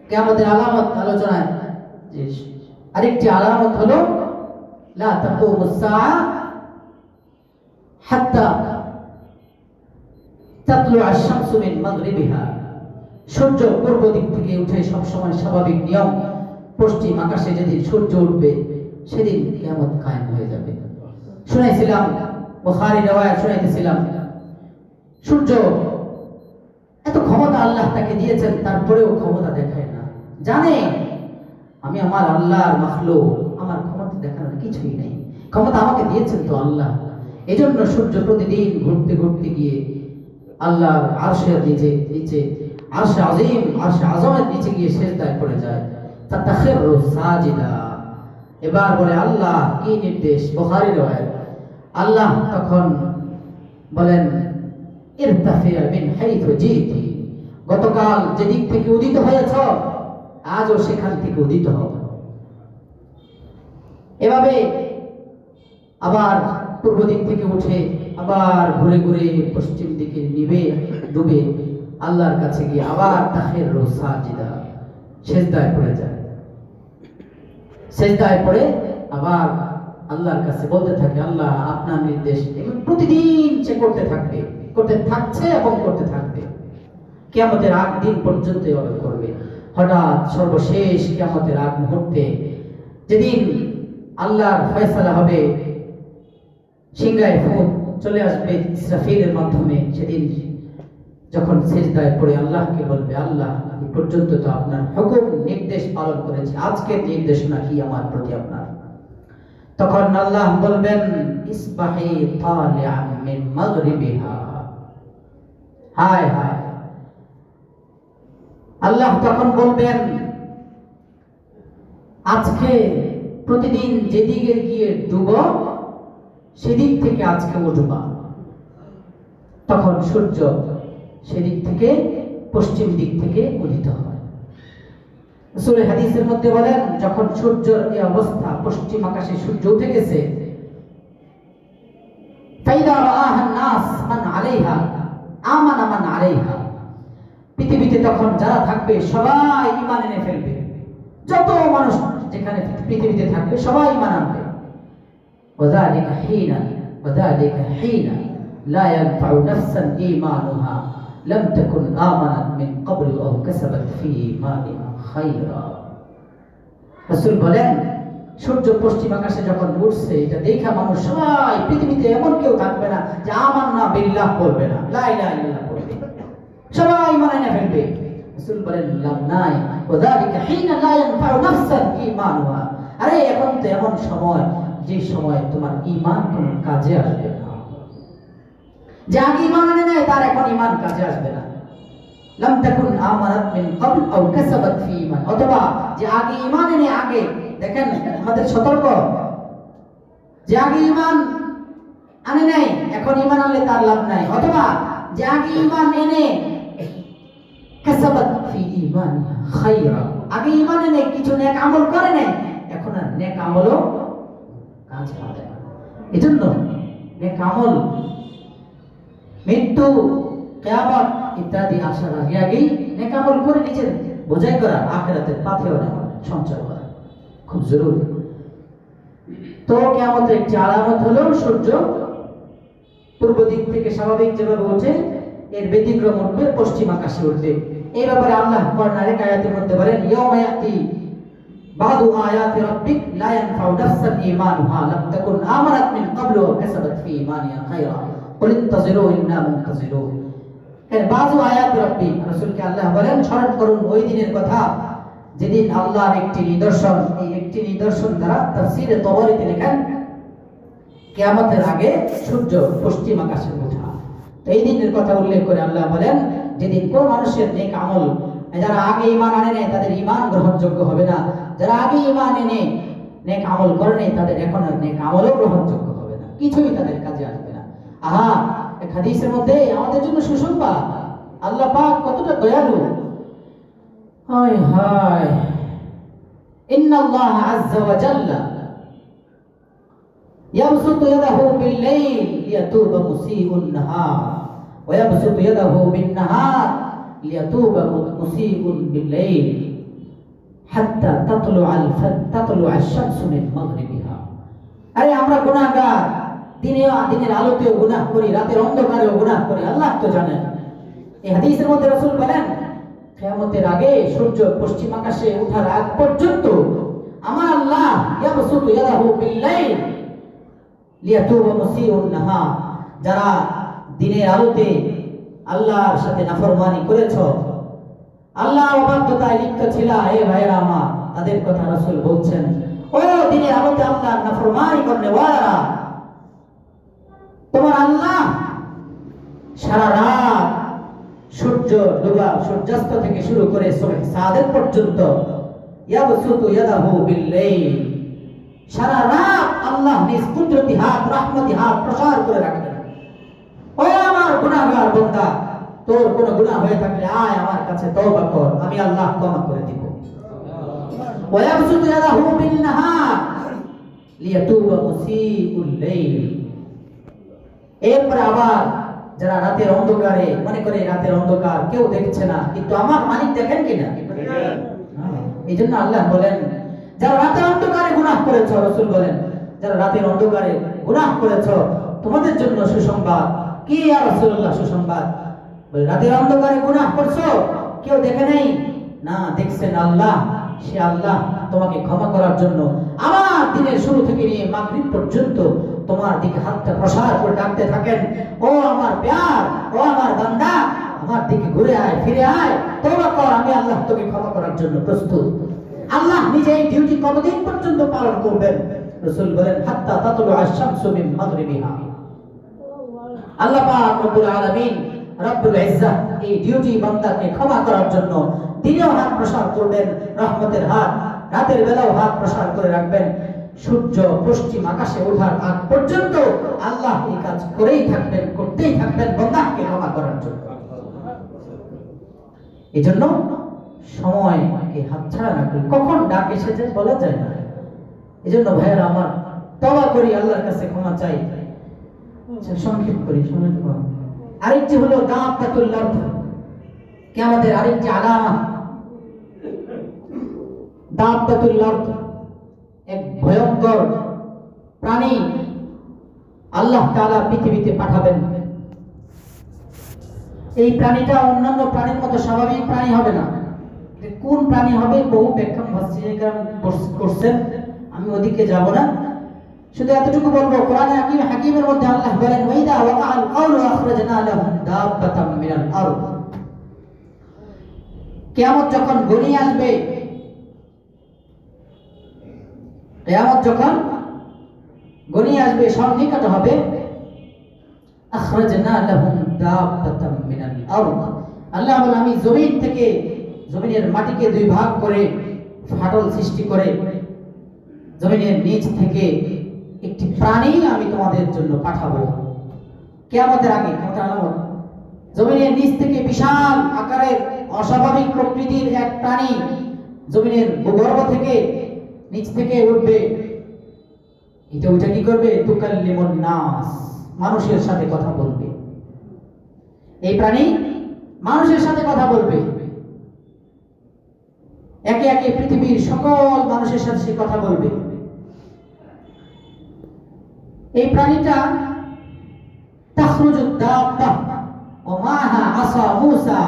কিয়ামতের আলামত আলোচনায় যে আরেকটি আলামত হলো লা তাকুমুস সাআ হাত্তা তাতলু আশ-শামসু মিন মাগরিবিহা। সূর্য পূর্ব দিক থেকে উঠে সব সময় স্বাভাবিক নিয়ম, পশ্চিম আকাশে যেদিন সূর্য উঠবে সেদিন কিয়ামত কায়েম হয়ে যাবে। শুনাইছিলাম, বুখারী riwayat শুনাইতেছিলাম, সূর্য এত ক্ষমতা আল্লাহ তাকে দিয়েছেন, তারপরেও ক্ষমতা দেখায় না। জানে আমি আমার আল্লাহর মাখলুক, আমার ক্ষমতা দেখানোর কিছুই নেই, ক্ষমতা আমাকে দিয়েছেন তো আল্লাহ। এজন্য সূর্য প্রতিদিন ঘুরতে ঘুরতে গিয়ে আল্লাহর আরশের নিচে আরশে আজিম, আরশে আজমের নিচে গিয়ে সিজদায় পড়ে যায়। তাতাখিরু সাজিদা। এবার বলে আল্লাহ কি নির্দেশ, বুখারী riwayat, আল্লাহ তখন বলেন ইরতাফি মিন হাইথু জিতি। গতকাল যেদিক থেকে উদিত হয়েছ আজও সেখান থেকে উদিত হও। এভাবে আবার পূর্ব দিক থেকে উঠে আবার ঘুরে ঘুরে পশ্চিম দিকে ডুবে আল্লাহর কাছে গিয়ে আবার তাখিরু সাজিদা, সিজদায় পড়ে যায়। সিজদায় পড়ে আবার আল্লাহর কাছে বলতে থাকে আল্লাহ আপনার নির্দেশ। এবং প্রতিদিন সে করতে থাকছে এবং করতে থাকবে, কিয়ামতের আগ দিন পর্যন্ত এভাবে করবে। হঠাৎ সর্বশেষ কিয়ামতের আগ মুহূর্তে যেদিন আল্লাহর ফয়সালা হবে, সিংহায় ফুঁক চলে আসবে ইসরাফিলের মাধ্যমে, সেদিন যখন সিজদায় পড়ে আল্লাহকে বলবে আল্লাহ এই পর্যন্ত তো আপনার হুকুম নির্দেশ পালন করেছি, আজকের নির্দেশনা কি আমার প্রতি আপনার? তখন আল্লাহ বলবেন ইসবাহি তালিআন মিন মাগরিবিহা। হায় হায়, আল্লাহ তখন বলবেন আজকে প্রতিদিন যেদিকে গিয়ে ডুবো সেদিক থেকে আজকে উঠবা। তখন সূর্য সেদিক থেকে পশ্চিম দিক থেকে উদিত হয়। রাসূল হাদিসের মধ্যে বলেন যখন সূর্যের এই অবস্থা, পশ্চিম আকাশে সূর্য উঠে গেছে, ফাইদা রাআহা নাস মান আলাইহা আমানা মান আলাইহা। পৃথিবীতে তখন যারা থাকবে সবাই ঈমান এনে ফেলবে, যত মানুষ যেখানে পৃথিবীতে থাকবে সবাই ঈমান আনবে। ওয়াযালিকা হিনা লা ইয়ানফাউ নাফসান ঈমানুহা লাম তাকুন আমানাত মিন ক্বাবলু আও কাসাবাত ফি ঈমানিহা খায়রা। রাসূল বলেন সূর্য পশ্চিম আকাশে যখন উঠছে এটা দেখা মানুষ সবাই, পৃথিবীতে এমন কেউ থাকবে না যে আমান্না বিল্লাহ বলবে না, লা ইলাহা ইল্লাল্লাহ বলবে, সবাই ঈমান এনে ফেলবে। রাসূল বলেন লাম নাই ওয়াযালিকা হিনা লা ইয়ানফাউ নাফসান ঈমানুহা। আরে এখন তো এমন সময় যে সময় তোমার ঈমান কোনো কাজে আসবে না। যে আগে ঈমান আনে নাই তার এখন ঈমান কাজে আসবে না। লাম তাকুন আমানাত মিন ক্বাবল আও কাসাবাত ফি ঈমান, অথবা যে আগে ঈমান এনে, আগে দেখেন আমাদের সতর্ক, যে আগে ঈমান আনে নাই এখন ঈমান আনলে তার লাভ নাই, অথবা যে আগে ঈমান এনে কাসাবাত ফি ঈমানিহা খায়রা, আগে ঈমান এনে কিছু নেক আমল করে নাই এখন আর নেক আমলও কাজ পাবে না। এজন্য নেক আমল, মৃত্যু, কিয়ামত ইত্যাদি আসার আগে আগেই নেক আমল করে নিজের বোঝাই করা, আখিরাতের পাথেও নেওয়া, সঞ্চয় করা খুব জরুরি। তো কিয়ামতের একটি আলামত হলো সূর্য পূর্ব দিক থেকে স্বাভাবিক যেভাবে ওঠে এর ব্যতিক্রম উঠবে, পশ্চিম আকাশে উঠবে। এই ব্যাপারে আল্লাহ কোরআনের আয়াতের মধ্যে বলেন ইয়াউমা ইয়াতি বাদু আয়াতি রাব্বিক লা ইয়ানফাউ নাফসান ঈমানুহা লাম তাকুন আমানাত মিন ক্বাবলু ওয়া কাসাবাত ফি ঈমানিহা খায়রা কুল ইন্তাযিরু ইন্না মুনতাযিরুন। বাদু আয়াতি রাব্বিক, রাসূলকে আল্লাহ বলেন স্মরণ করুন ওই দিনের কথা যেদিন আল্লাহর একটি নিদর্শন, এই একটি নিদর্শন দ্বারা তাফসীরে তবরীতে লেখেন কিয়ামতের আগে সূর্য পশ্চিম আকাশে ওঠা। তো এই দিনের কথা উল্লেখ করে আল্লাহ বলেন যেদিন কোন মানুষের নেক আমল, যারা আগে ঈমান আনে নাই তাদের ঈমান গ্রহণযোগ্য হবে না, যারা আগে ঈমান এনে নেক আমল করে নাই তাদের এখন আর নেক আমলও গ্রহণযোগ্য হবে না, কিছুই তাদের কাজে আসবে না। আহা, এক হাদিসের মধ্যে আমাদের জন্য সুসংবাদ, আল্লাহ পাক কতটা দয়ালু। হায় হায়, ইন্নাল্লাহ আযজা ওয়া জাল্লা ইয়াবসুতু ইয়াদাহু বিল-লাইল লিয়াতুবা মুসিউন নাহার ওয়া ইয়াবসুতু ইয়াদাহু বিন-নাহার লিয়াতুবা মুসিউন বিল-লাইল হাত্তা তাতলুআ আশ-শামসু মিন মাগরিবিহা। আরে আমরা গুনাহগার, দিনের আলোতেও গুনাহ করি, রাতের অন্ধকারেও গুনাহ করি, আল্লাহ তো জানেন। এই হাদিসের মধ্যে রাসূল বলেন কিয়ামতের আগে সূর্য পশ্চিম আকাশে ওঠার আগ পর্যন্ত আমার আল্লাহ ইয়াবসুতু ইয়াদাহু বিল-লাইল লিয়াতুবা মুসিউন নাহার, যারা দিনের আলোতে আল্লাহর সাথে নাফরমানি করেছো, আল্লাহর অবাধ্যতায় লিপ্ত ছিল, হে ভাইরা আমার, তাদের কথা রাসূল বলছেন ও দিনের আলোতে আল্লাহর নাফরমানি করনেওয়ালারা, তোমার আল্লাহ সারা রাত সূর্য ডোবা সূর্যাস্ত থেকে শুরু করে সুবহ সাদেক পর্যন্ত ইয়াবসুতু ইয়াদাহু বিল-লাইল, সারা রাত আল্লাহ নিজ কুদরতি হাত, রহমতি হাত প্রসার করে রাখেন। ও আমার গুনাহগার বান্দা, তোর কোনো গুনাহ হয়ে থাকলে আয় আমার কাছে তওবা কর, আমি আল্লাহ ক্ষমা করে দিব। ওয়া ইয়াবসুতু ইয়াদাহু বিন-নাহার লিয়াতুবা মুসিউল লাইল। এরপর আবার যারা রাতের অন্ধকারে, মনে করে রাতের অন্ধকার কেউ দেখছে না, কিন্তু আমার মালিক দেখেন কিনা, এই জন্য আল্লাহ বলেন যারা রাতের অন্ধকারে গুনাহ করেছো, রাসূল বলেন যারা রাতের অন্ধকারে গুনাহ করেছো তোমাদের জন্য সুসংবাদ। কি ইয়া রাসূলুল্লাহ সুসংবাদ? বলে রাতের অন্ধকারে গুনাহ করছো, কেউ দেখে নাই, না দেখছেন আল্লাহ, সে আল্লাহ তোমাকে ক্ষমা করার জন্য আমার দিনের শুরু থেকে নিয়ে মাগরিব পর্যন্ত তোমার দিকে হাতটা প্রসার করে ডাকতে থাকেন, ও আমার প্যার, ও আমার বান্দা, আমার দিকে ঘুরে আয়, ফিরে আয়, তওবা কর, আমি আল্লাহ তোকে ক্ষমা করার জন্য প্রস্তুত। আল্লাহ নিজে এই ডিউটি কতদিন পর্যন্ত পালন করবেন? রাসূল বলেন হাত্তা তাতলু আশ-শামসু মিন মাগরিবিহা। আল্লাহ পাক রব্বুল আলামিন, রব্বুল ইজ্জাত এই ডিউটি বান্দাকে ক্ষমা করার জন্য দিনেও হাত প্রসার করবেন, রহমতের হাত, রাতের বেলাও হাত প্রসার করে রাখবেন। সূর্য পশ্চিম আকাশে ওঠার আগ পর্যন্ত আল্লাহ এই কাজ করেই থাকবেন, করতেই থাকবেন বান্দাকে ক্ষমা করার জন্য। এজন্য সময়কে হাতছাড়া না করি, কখন ডাক এসে যায় বলা যায় না। এজন্য ভাইয়েরা আমার, তওবা করি, আল্লাহর কাছে ক্ষমা চাই। সংক্ষেপ করি, সময় তো কম। আরেকটি হলো দাব্বাতুল আরদ, কিয়ামতের আরেকটি আলামত। দাব্বাতুল আরদ এক ভয়ঙ্কর প্রাণী আল্লাহ তাআলা পৃথিবীতে পাঠাবেন। এই প্রাণীটা অন্যান্য প্রাণীর মতো স্বাভাবিক প্রাণী হবে না। কোন প্রাণী হবে বহু ব্যাখ্যা মুফাসসিররা করছেন, আমি ওদিকে যাব না, শুধু এতটুকু বলবো কোরআনে হাকিমের মধ্যে আল্লাহ বলেন ওয়াইদা ওয়াকাল কাউলু আখরাজনা লাহুম দাব্বাতাম মিনাল আরদ। কিয়ামত যখন ঘনিয়ে আসবে, কিয়ামত যখন ঘনিয়ে আসবে, সন্নিকট হবে, আখরাজনা লাহুম দাব্বাতাম মিনাল আরদ, আল্লাহ বলেন আমি জমিন থেকে, জমিনের মাটিকে দুই ভাগ করে ফাটল সৃষ্টি করে জমিনের নিচ থেকে একটি প্রাণী আমি তোমাদের জন্য পাঠাবো। কিয়ামতের আগে, কিয়ামতের আলামত, জমিনের নিচ থেকে বিশাল আকারের অস্বাভাবিক প্রকৃতির এক প্রাণী জমিনের ভূগর্ভ থেকে নিচ থেকে উঠবে। এটা উঠে কি করবে? তুকাল্লিমুন নাস, মানুষের সাথে কথা বলবে। এই প্রাণী মানুষের সাথে কথা বলবে, একে একে পৃথিবীর সকল মানুষের সাথে সে কথা বলবে। এই প্রাণীটা তাখরুজু দাব্বা ওয়া মাহা আসা মূসা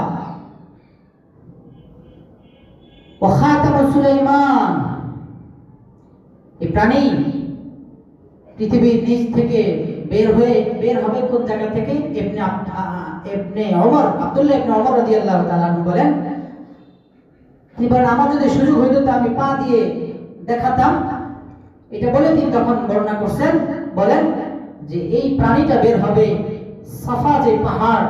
ওয়া খাতামু সুলাইমান প্রাণী পৃথিবীর নিচ থেকে বের হবে কোন জায়গা থেকে? আব্দুল্লাহ ইবনে ওমর রাদিয়াল্লাহু তাআলা আনহু বলেন, তিনি বলেন, আমার যদি সুযোগ হইতো তা আমি পা দিয়ে দেখাতাম। এটা বলে তিনি তখন বর্ণনা করছেন, বলেন যে এই প্রাণীটা বের হবে সাফা যে পাহাড়,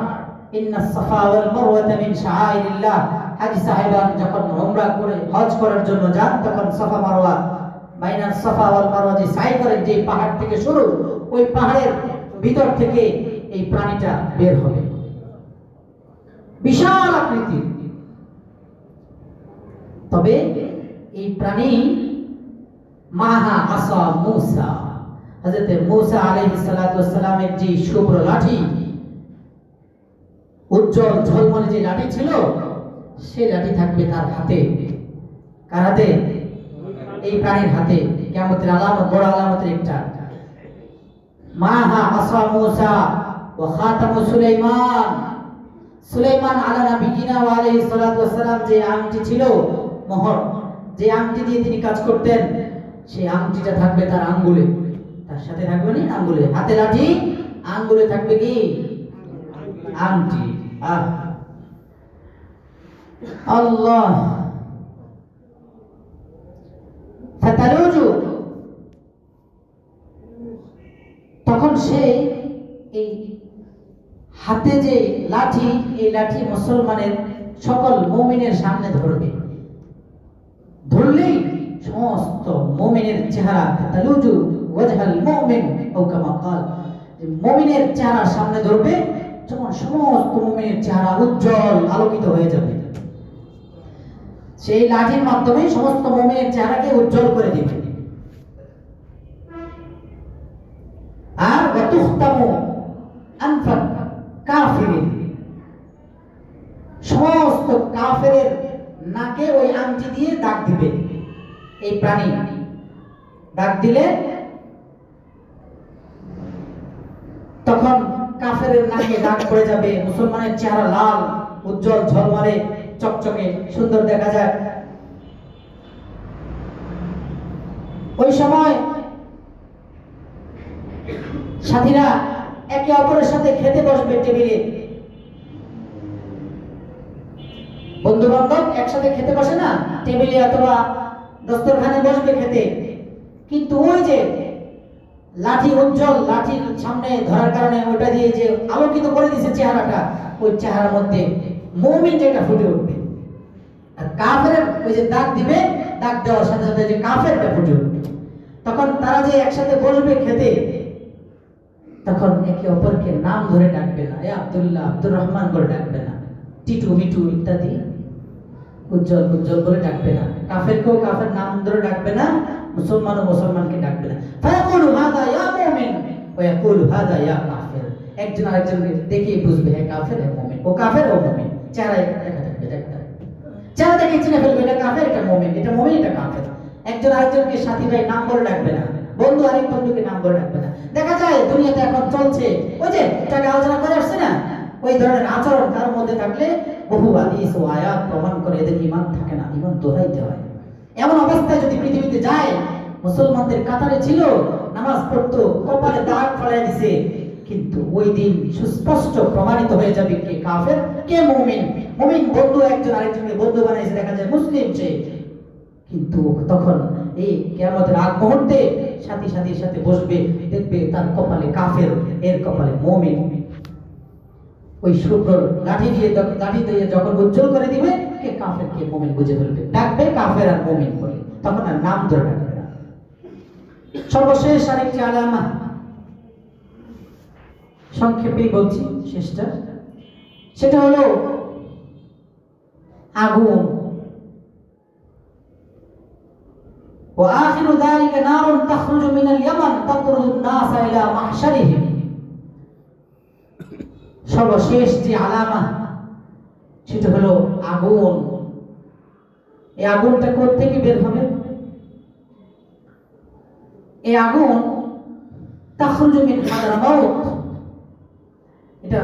ইন্নাস সাফা ওয়াল মারওয়াতা মিন শাআইরিল্লাহ। হাজী সাহেবান যখন উমরা করে হজ করার জন্য যান, তখন সাফা মারওয়া, বাইনাস সাফা ওয়াল মারওয়া যে সাই করেন, যে পাহাড় থেকে শুরু, ওই পাহাড়ের ভিতর থেকে এই প্রাণীটা বের হবে, বিশাল আকৃতির। তবে এই প্রাণী মাহা আসা মূসা, হযরত মূসা আলাইহিস সালাতু ওয়াস সালামের যে শুভ্র লাঠি, উজ্জ্বল ঝলমলে যে লাঠি ছিল, সেই লাঠি থাকবে তার হাতে। কার হাতে? এই প্রাণীর হাতে। কিয়ামতের আলামত, বড় আলামতের একটা। মাহা আসা মূসা ওয়া খাতামু সুলাইমান। সুলাইমান আলা নবিয়িনা ওয়া আলাইহিস সালাতু ওয়াস সালাম যে আংটি ছিল, মোহর, যে আংটি দিয়ে তিনি কাজ করতেন, সেই আংটিটা থাকবে তার আঙ্গুলে। তার সাথে থাকবে না আঙ্গুলে, হাতে লাঠি, আঙ্গুলে থাকবে কি? আংটি। আল্লাহ। ফাতালুজু, তখন সে এই হাতে যে লাঠি, এই লাঠি মুসলমানের সকল মুমিনের সামনে ধরবে। ধরলেই সমস্ত মুমিনের চেহারা, তালুজু ওয়াজহাল মুমিন ও কামা ক্বাল, মুমিনের চেহারা সামনে ধরবে, যখন সমস্ত মুমিনের চেহারা উজ্জ্বল আলোকিত হয়ে যাবে। সেই লাঠির মাধ্যমে সমস্ত মুমিনের চেহারাকে উজ্জ্বল করে দিবে। আর ওয়াতুখতামু আনফা কাফিরিন, সমস্ত কাফেরের নাকে ওই আংটি দিয়ে দাগ দিবে। এই প্রাণী দাগ দিলে তখন কাফেরের নাকে দাগ পড়ে যাবে, মুসলমানের চেহারা লাল, উজ্জ্বল, ঝলমলে, চকচকে, সুন্দর দেখা যায়। ওই সময় সাথীরা একে অপরের সাথে খেতে বসবে টেবিলে। বন্ধু বান্ধব একসাথে খেতে বসে না টেবিলে অথবা দস্তরখানে বসবে খেতে, কিন্তু ওই যে লাঠি উজ্জ্বল, লাঠির সামনে ধরার কারণে ওটা দিয়ে যে আলোকিত করে দিয়েছে চেহারাটা, ওই চেহারার মধ্যে মুমিন যেটা ফুটে উঠবে। আর কাফের ওই যে দাগ দিবে, দাগ দেওয়ার সাথে সাথে যে কাফেরটা ফুটে উঠবে। তখন তারা যে একসাথে বসবে খেতে, তখন একে অপরকে নাম ধরে ডাকবে না, এ আব্দুল্লাহ, আব্দুর রহমান বলে ডাকবে না, টিটু মিটু ইত্যাদি উজ্জ্বল উজ্জ্বল বলে ডাকবে না। কাফেরকেও কাফের নাম ধরে ডাকবে না, মুসলমানও মুসলমানকে ডাকবে না। ফায়াকুলু হাদা ইয়া মুমিন ওয়া ইয়াকুলু হাদা ইয়া কাফির। একজন আরেকজনকে দেখেই বুঝবে হে কাফের হে মুমিন, ও কাফের ও মুমিন, চেহারায় দেখা থাকবে, চেহারা দেখে চিনে ফেলবে এটা কাফের, এটা মুমিন, এটা মুমিন, এটা কাফের। একজন আরেকজনকে সাথী ভাই নাম বলে ডাকবে না, বন্ধু আরেক বন্ধুকে নাম বলে ডাকবে না। দেখা যায় দুনিয়াতে এখন চলছে ওই যে টাকা আলোচনা করে আসছে না, ওই ধরনের আচরণ তার মধ্যে থাকলে বহু হাদিস ও আয়াত প্রমাণ করে এদের ঈমান থাকে না, ঈমান দোহাইতে হয়। এমন অবস্থায় যদি পৃথিবীতে যায়, মুসলমানদের কাতারে ছিল, নামাজ পড়তো, কপালে দাগ ফলায় দিছে, কিন্তু ওই দিন সুস্পষ্ট প্রমাণিত হয়ে যাবে কে কাফের কে মুমিন। মুমিন বন্ধু একজন আরেকজনকে বন্ধু বানাইছে, দেখা যায় মুসলিম সে, কিন্তু তখন এই কিয়ামতের আগ মুহূর্তে সাথী সাথীর সাথে বসবে, দেখবে তার কপালে কাফের, এর কপালে মুমিন। ওই শুভ্র লাঠি দিয়ে যখন উজ্জ্বল করে দিবে, কে কাফের কে মুমিন বুঝে ফেলবে, ডাকবে কাফের আর মুমিন বলে, তখন আর নাম ধরে ডাকবে না। সর্বশেষ আরেকটি আলামা, সংক্ষেপেই বলছি শেষটা, সেটা হলো আগুন। وآخر ذلك نار تخرج من اليمن تطرد الناس إلى محشرهم। সর্বশেষ যে আলামা সেটা হলো আগুন। এই আগুনটা কোথা থেকে বের হবে? এই আগুন তাখরুজু মিন হাদরামাউত, এটা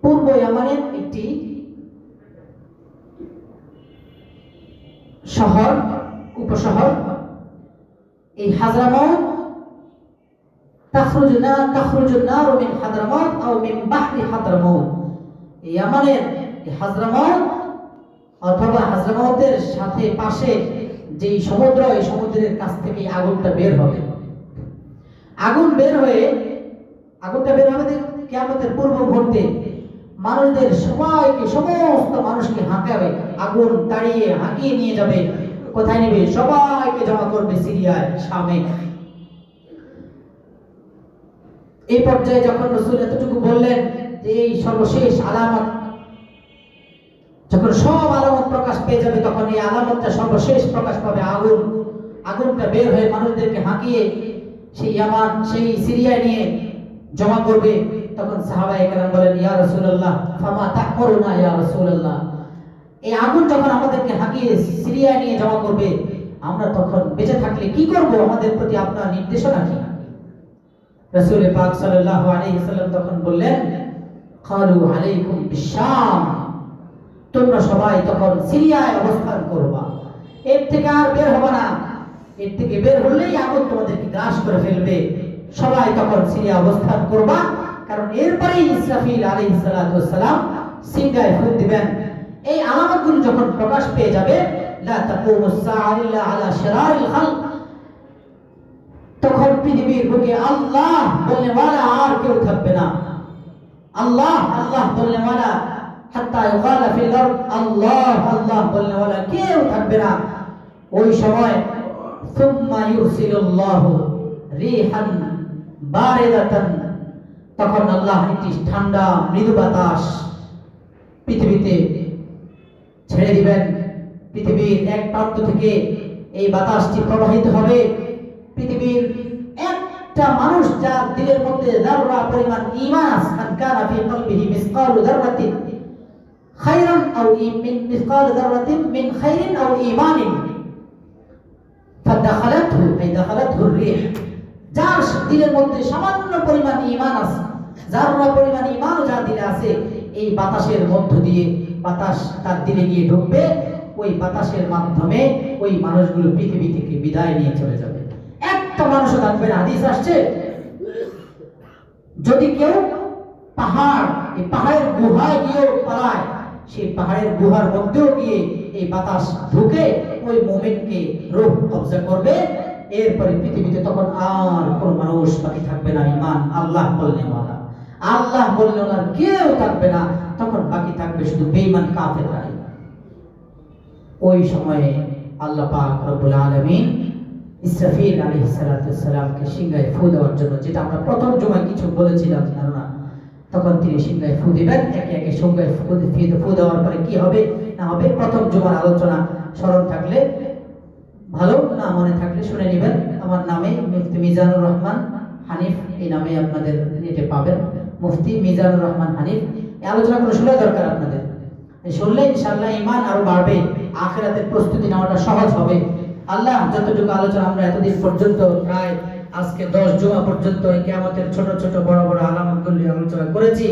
পূর্ব ইয়ামানের একটি শহর, উপশহর। এই হাজরামাউত তাখরুজুন নারু মিন হাদরামাউত আও মিন বাহরি হাদরামাউত। ইয়ামানের হাজরামাউত অথবা হাজরামাউতের সাথে পাশে যে সমুদ্র, এই সমুদ্রের কাছ থেকে আগুনটা বের হবে। আগুনটা বের হবে কিয়ামতের পূর্ব মুহূর্তে মানুষদের সবাইকে, সমস্ত মানুষকে হাঁকাবে, আগুন তাড়িয়ে হাঁকিয়ে নিয়ে যাবে। কোথায় নেবে? সবাইকে জমা করবে সিরিয়ায়, শামে। এই পর্যায়ে যখন রাসূল এতটুকু বললেন যে এই সর্বশেষ আলামত, যখন সব আলামত প্রকাশ পেয়ে যাবে, তখন এই আলামতটা সর্বশেষ প্রকাশ পাবে। আগুনটা বের হয়ে মানুষদেরকে হাঁকিয়ে সেই ইয়ামান, সেই সিরিয়ায় নিয়ে জমা করবে। তখন সাহাবায়ে কেরাম বলেন, ইয়া রাসূলুল্লাহ ফামা তা'মুরুনা ইয়া রাসূলুল্লাহ, এই আগুন যখন আমাদেরকে হাঁকিয়ে সিরিয়ায় নিয়ে জমা করবে, আমরা তখন বেঁচে থাকলে কি করব? আমাদের প্রতি আপনার নির্দেশনা কি? রাসূল পাক সাল্লাল্লাহু আলাইহি ওয়াসাল্লাম তখন বললেন, ক্বালু আলাইকুম বিশাম, তোমরা সবাই তখন সিরিয়ায় অবস্থান করবা, এর থেকে আর বের হবে না। এর থেকে বের হলেই আগুন তোমাদেরকে গ্রাস করে ফেলবে। সবাই তখন সিরিয়া অবস্থান করবা, কারণ এরপরেই ইসরাফিল আলাইহিস সালাতু ওয়াস সালাম সিংহায় ফুঁক দিবেন। এই আলামতগুলো যখন প্রকাশ পেয়ে যাবে, লা তাকুমুস সাআ ইল্লা আলা শিরারিল খালক, তখন পৃথিবীর বুকে আল্লাহ বলনে ওয়ালা আর কেউ থাকবে না। আল্লাহ আল্লাহ বলনে ওয়ালা হাত্তা ইউকালা ফিল আরদ, আল্লাহ আল্লাহ বলনে ওয়ালা কেউ থাকবে না। ওই সময় সুম্মা ইউরসিলুল্লাহু রিহান বারিদাতান, তখন আল্লাহ একটি ঠান্ডা মৃদু বাতাস পৃথিবীতে ছেড়ে দিবেন। পৃথিবীর এক প্রান্ত থেকে এই বাতাসটি প্রবাহিত হবে। পৃথিবীর একটা মানুষ যার দিলের মধ্যে যাররা পরিমাণ ঈমান আছে, কানা ফি কলবিহি মিসকালু যাররাতিন খায়রান আও মিসকালু যাররাতিন মিন খায়রিন আও ঈমানিন ফাদাখালাতহু আই দাখালাতহু রিহ, যার দিলের মধ্যে সামান্য পরিমাণ ঈমান আছে, যাররা পরিমাণ ঈমানও যার দিলে আছে, এই বাতাসের মধ্য দিয়ে বাতাস তার দিলে গিয়ে ঢুকবে। ওই বাতাসের মাধ্যমে ওই মানুষগুলো পৃথিবী থেকে বিদায় নিয়ে চলে যাবে। একটা মানুষও থাকবে না। হাদিস আসছে, যদি কেউ এই পাহাড়ের গুহায় গিয়েও পালায়, সেই পাহাড়ের গুহার মধ্যেও গিয়ে এই বাতাস ঢুকে ওই মুমিনকে রূহ কবজা করবে। এরপরে পৃথিবীতে তখন আর কোন মানুষ বাকি থাকবে না। ঈমান আল্লাহ বলনেওয়ালা, আল্লাহ বলনেওয়ালা কেউ থাকবে না। তখন বাকি থাকবে শুধু বেঈমান কাফেররাই। ওই সময়ে আল্লাহ পাক রব্বুল আলামিন ইসরাফিল আলাইহিস সালাতু ওয়াস সালামকে সিংহায় ফু দেওয়ার জন্য, যেটা আমরা প্রথম জুমায় কিছু বলেছিলাম ধারণা, তখন তিনি সিংহায় ফু দিবেন। একে একে সিংহায় ফু দেওয়ার পরে কি হবে না হবে, প্রথম জুমার আলোচনা স্মরণ থাকলে ভালো, না মনে থাকলে শুনে নেবেন। আমার নামে মুফতি মিজানুর রহমান হানিফ, এই নামে আপনাদের নেটে পাবেন, মুফতি মিজানুর রহমান হানিফ। এই আলোচনাগুলো শোনা দরকার আপনাদের। শুনলে ইনশাআল্লাহ ঈমান আরো বাড়বে, আখিরাতের প্রস্তুতি নেওয়াটা সহজ হবে। আল্লাহ যতটুকু আলোচনা আমরা এতদিন পর্যন্ত, প্রায় আজকে 10 জুমা পর্যন্ত কিয়ামতের ছোট ছোট বড় বড় আলামতগুলি আলোচনা করেছি।